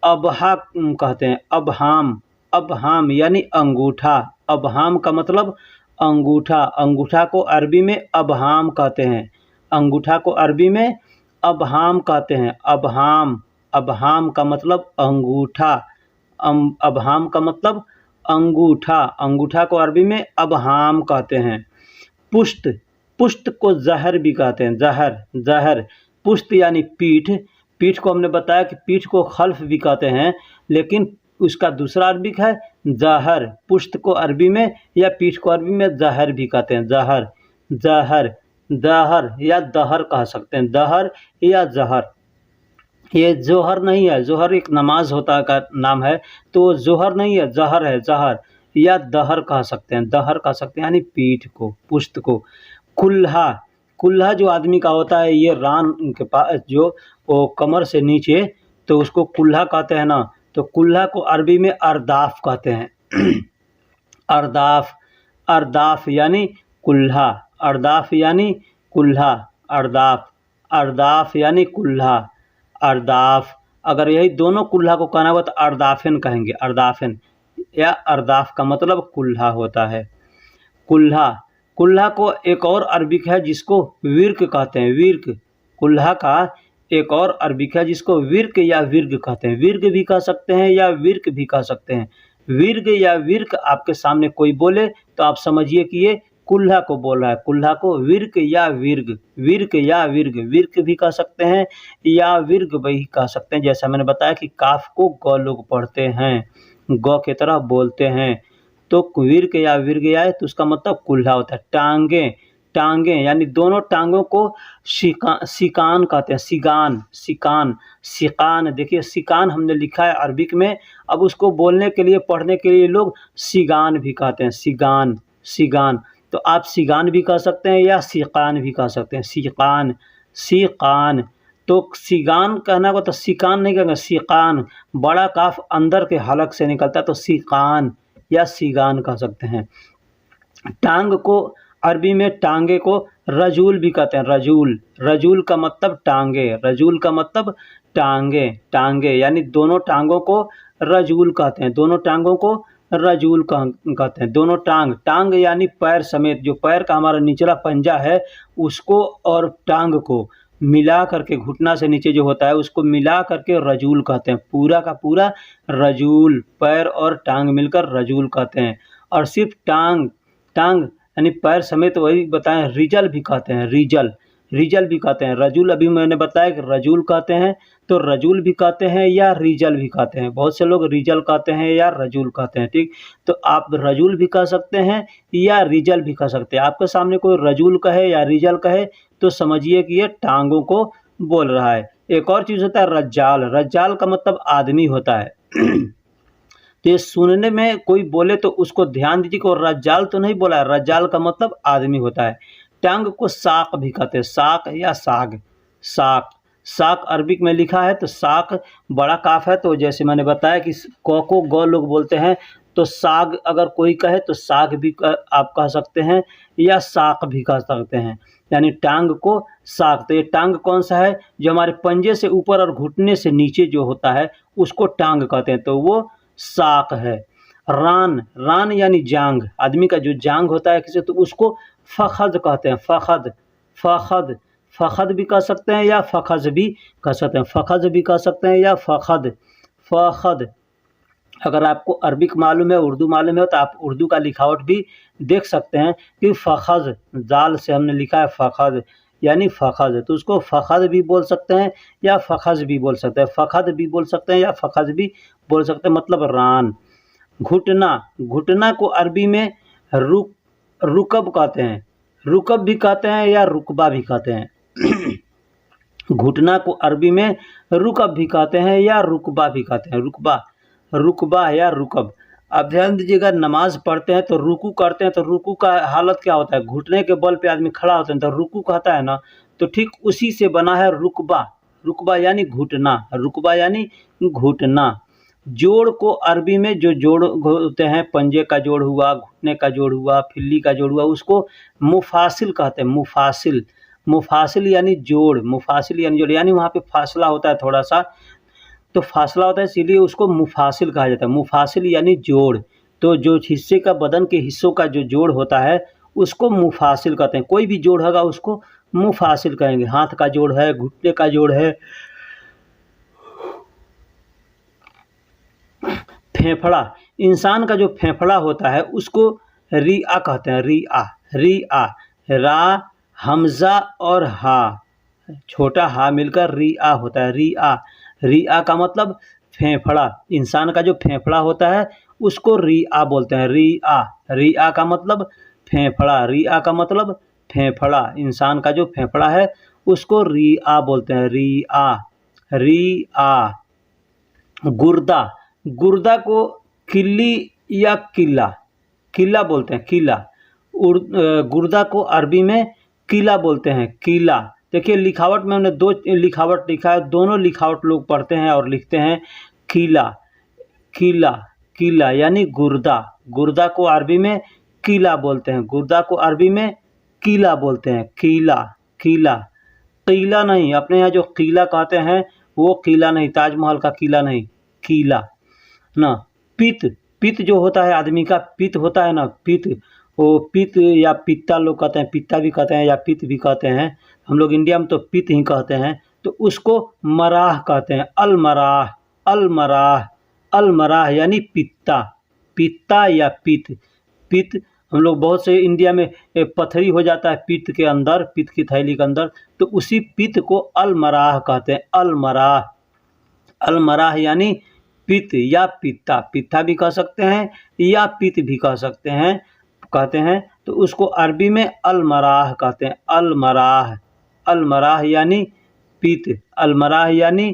अबहा कहते हैं। अबहाम, अबहाम यानी अंगूठा। अबहाम का मतलब अंगूठा, अंगूठा को अरबी में अबहाम कहते हैं। अंगूठा को अरबी में अबहाम कहते हैं। अबहाम, अबहाम का मतलब अंगूठा। अबहाम का मतलब अंगूठा, अंगूठा को अरबी में अबहाम कहते हैं। पुष्ट, पुष्ट को जहर भी कहते हैं। जहर, जहर। पुष्ट यानी पीठ, पीठ को हमने बताया कि पीठ को खल्फ भी कहते हैं, लेकिन उसका दूसरा अरबी है जहर। पुष्ट को अरबी में या पीठ को अरबी में जहर भी कहते हैं। जहर, जहर, दहर या दहर कह सकते हैं। दहर या जहर। ये जोहर नहीं है, जोहर एक नमाज होता का नाम है, तो जोहर नहीं है, जहर है, जहर। या दहर कह सकते हैं, दहर कह सकते हैं यानी पीठ को, पुष्ट को। कुल्हा, कुल्हा जो आदमी का होता है ये रान के पास जो वो कमर से नीचे, तो उसको कुल्हा कहते हैं ना। तो कुल्हा को अरबी में अरदाफ कहते हैं। अरदाफ, अरदाफ यानी कुल्हा, अरदाफ यानी कुल्हा। अरदाफ, अरदाफ यानी कुल्हा, अरदाफ। अगर यही दोनों कुल्हा को कहना हुआ तो अरदाफिन कहेंगे। अरदाफिन या अरदाफ का मतलब कुल्हा होता है। कुल्हा, कुल्हा को एक और अरबिक है जिसको विर्क कहते हैं। विर्क, कुल्हा का एक और अरबिक है जिसको विर्क या विर्ग कहते हैं। विर्ग भी कह सकते हैं या विर्क भी कह सकते हैं। विर्ग या विर्क आपके सामने कोई बोले तो आप समझिए कि ये कुल्हा को बोल रहा है। कुल्हा को विर्क या विर्ग, विर्क या विर्ग, विर्क भी कह सकते हैं या विर्ग भी कह सकते हैं। जैसा मैंने बताया कि काफ को ग लोग पढ़ते हैं, ग की तरह बोलते हैं, तो विर्क या विर्ग आए तो उसका मतलब कुल्हा होता है। टांगे, टांगे यानी दोनों टांगों को सिकान कहते हैं। सिगान, सिकान, सिकान। देखिए सिकान हमने लिखा है अरबिक में, अब उसको बोलने के लिए पढ़ने के लिए लोग सिगान भी कहते हैं। सिगान, सिगान। तो आप सिगान भी कह सकते हैं या सिकान भी कह सकते हैं। सिकान, सिकान। तो सिगान कहना को तो सिकान नहीं कहेंगे, सिकान। बड़ा काफ अंदर के हलक से निकलता है तो सिकान या सिगान कह सकते हैं। टांग को अरबी में टांगे को रजूल भी कहते हैं। रजूल, रजूल का मतलब टांगे, रजूल का मतलब टांगे, टांगे यानी दोनों टांगों को रजूल कहते हैं। दोनों टांगों को रजूल कहते हैं। दोनों टांग, टांग यानी पैर समेत, जो पैर का हमारा निचला पंजा है उसको और टांग को मिला करके, घुटना से नीचे जो होता है उसको मिला करके रजूल कहते हैं। पूरा का पूरा रजूल, पैर और टांग मिलकर रजूल कहते हैं। और सिर्फ टांग, टांग यानी पैर समेत वही बताएं, रिजल भी कहते हैं। रिजल, रिजल भी कहते हैं। रजूल अभी मैंने बताया कि रजूल कहते हैं, तो रजूल भी कहते हैं या रिजल भी कहते हैं। बहुत से लोग रिजल कहते हैं या रजूल कहते हैं, ठीक। तो आप रजूल भी कह सकते हैं या रिजल भी कह सकते हैं। आपके सामने कोई रजूल कहे या रिजल कहे तो समझिए कि ये टांगों को बोल रहा है। एक और चीज़ होता है रज्जाल, रज्जाल का मतलब आदमी होता है। तो ये सुनने में कोई बोले तो उसको ध्यान दीजिए कि रज्जाल तो नहीं बोला है, रज्जाल का मतलब आदमी होता है। टांग को साक भी कहते हैं। साक या साग, साक, साक अरबिक में लिखा है तो साक बड़ा काफ है, तो जैसे मैंने बताया कि क को ग लोग बोलते हैं, तो साग अगर कोई कहे तो साग भी आप कह सकते हैं या साक भी कह सकते हैं, यानी टांग को साक। तो ये टांग कौन सा है, जो हमारे पंजे से ऊपर और घुटने से नीचे जो होता है उसको टांग कहते हैं, तो वो साक है। रान, रान यानी जांग, आदमी का जो जांग होता है किसी, तो उसको फ़खद कहते हैं। फ़खद, फ़खद, फ़खद भी कह सकते हैं या फ़खज़ भी कह सकते हैं। फ़खज़ भी कह सकते हैं या फ़खद, फ़खद। अगर आपको अरबिक मालूम है, उर्दू मालूम है तो आप उर्दू का लिखावट भी देख सकते हैं कि फ़खज़, जाल से हमने लिखा है फ़खद यानी फ़खज़, तो उसको फ़खद भी बोल सकते हैं या फ़खज़ भी बोल सकते हैं। फ़खद भी बोल सकते हैं या फ़खज़ भी बोल सकते हैं, मतलब रान। घुटना, घुटना को अरबी में रुकब कहते हैं। रुकब भी कहते हैं या रुकबा भी कहते हैं। घुटना को अरबी में रुकब भी कहते हैं या रुकबा भी कहते हैं। रुकबा, रुकबा या रुकब। अब ध्यान दीजिएगा, नमाज पढ़ते हैं तो रुकू करते हैं तो रुकू का हालत क्या होता है, घुटने के बल पे आदमी खड़ा होता है तो रुकू कहता है ना, तो ठीक उसी से बना है रुकबा। रुकबा यानी घुटना, रुकबा यानी घुटना। जोड़ को अरबी में जो जोड़ होते हैं, पंजे का जोड़ हुआ, घुटने का जोड़ हुआ, फिल्ली का जोड़ हुआ, उसको मुफासिल कहते हैं। मुफासिल, मुफासिल यानी जोड़, मुफासिल यानी जोड़, यानी वहाँ पे फासला होता है थोड़ा सा, तो फासला होता है इसीलिए उसको मुफासिल कहा जाता है। मुफासिल यानी जोड़। तो जो हिस्से का, बदन के हिस्सों का जो जोड़ होता है उसको मुफासिल कहते हैं। कोई भी जोड़ होगा उसको मुफासिल कहेंगे। हाथ का जोड़ है, घुटने का जोड़ है। फेफड़ा, इंसान का जो फेफड़ा होता है उसको रिआ कहते हैं। रिआ, रिआ, रा, हमजा और हा, छोटा हा मिलकर रिआ होता है। रिआ, रिआ का मतलब फेफड़ा। इंसान का जो फेफड़ा होता है उसको रिआ बोलते हैं। रिआ, रिआ का मतलब फेफड़ा, रिआ का मतलब फेफड़ा। इंसान का जो फेफड़ा है उसको रिआ बोलते हैं। रिआ, रिआ। गुर्दा, गुर्दा को किल्ली या किला, किला बोलते हैं, किला। गुर्दा को अरबी में किला बोलते हैं, किला। देखिए लिखावट में हमने दो लिखावट लिखा है, दोनों लिखावट लोग पढ़ते हैं और लिखते हैं किला, किला, किला यानी गुर्दा। गुर्दा को अरबी में किला बोलते हैं, गुर्दा को अरबी में किला बोलते हैं, किला, किला। किला नहीं, अपने यहाँ जो किला कहते हैं वो किला नहीं, ताजमहल का किला नहीं, किला ना। पित्त, पित्त जो होता है आदमी का, पित्त होता है ना, पित्त, वो पित्त या पित्ता लोग कहते हैं, पित्ता भी कहते हैं या पित्त भी कहते हैं। हम लोग इंडिया में तो पित्त ही कहते हैं। तो उसको मराह कहते हैं, अलमराह, अलमराह, अलमराह यानी पित्ता, पित्ता या पित्त। पित्त हम लोग बहुत से इंडिया में पथरी हो जाता है पित्त के अंदर, पित्त की थैली के अंदर, तो उसी पित्त को अलमराह कहते हैं। अलमराह, अलमराह यानी पित्त या पित्ता, पित्ता भी कह सकते हैं या पित्त भी कह सकते हैं, कहते हैं। तो उसको अरबी में अलमराह कहते हैं। अलमराह, अलमराह यानी पित्त, अलमराह यानी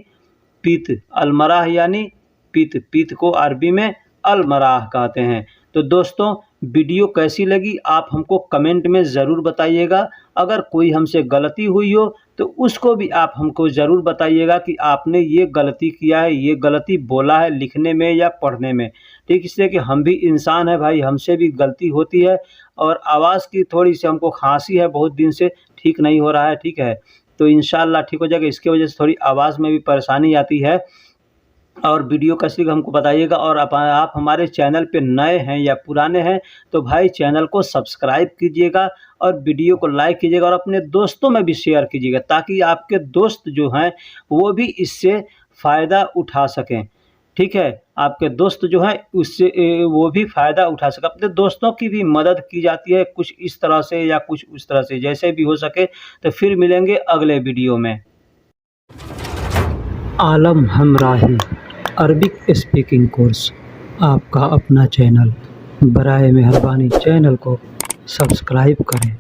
पित्त, अलमराह यानी पित्त, पित्त को अरबी में अलमराह कहते हैं। तो दोस्तों वीडियो कैसी लगी आप हमको कमेंट में ज़रूर बताइएगा। अगर कोई हमसे गलती हुई हो तो उसको भी आप हमको ज़रूर बताइएगा कि आपने ये गलती किया है, ये गलती बोला है लिखने में या पढ़ने में, ठीक। इसलिए कि हम भी इंसान है भाई, हमसे भी गलती होती है। और आवाज़ की थोड़ी सी हमको खांसी है, बहुत दिन से ठीक नहीं हो रहा है, ठीक है। तो इंशाल्लाह ठीक हो जाएगा। इसकी वजह से थोड़ी आवाज़ में भी परेशानी आती है। और वीडियो कैसी लगी हमको बताइएगा। और आप हमारे चैनल पे नए हैं या पुराने हैं तो भाई चैनल को सब्सक्राइब कीजिएगा और वीडियो को लाइक कीजिएगा और अपने दोस्तों में भी शेयर कीजिएगा, ताकि आपके दोस्त जो हैं वो भी इससे फ़ायदा उठा सकें, ठीक है। आपके दोस्त जो हैं उससे वो भी फ़ायदा उठा सकें। अपने दोस्तों की भी मदद की जाती है, कुछ इस तरह से या कुछ उस तरह से, जैसे भी हो सके। तो फिर मिलेंगे अगले वीडियो में। आलम हमराही अरबिक स्पीकिंग कोर्स, आपका अपना चैनल। बराए मेहरबानी चैनल को सब्सक्राइब करें।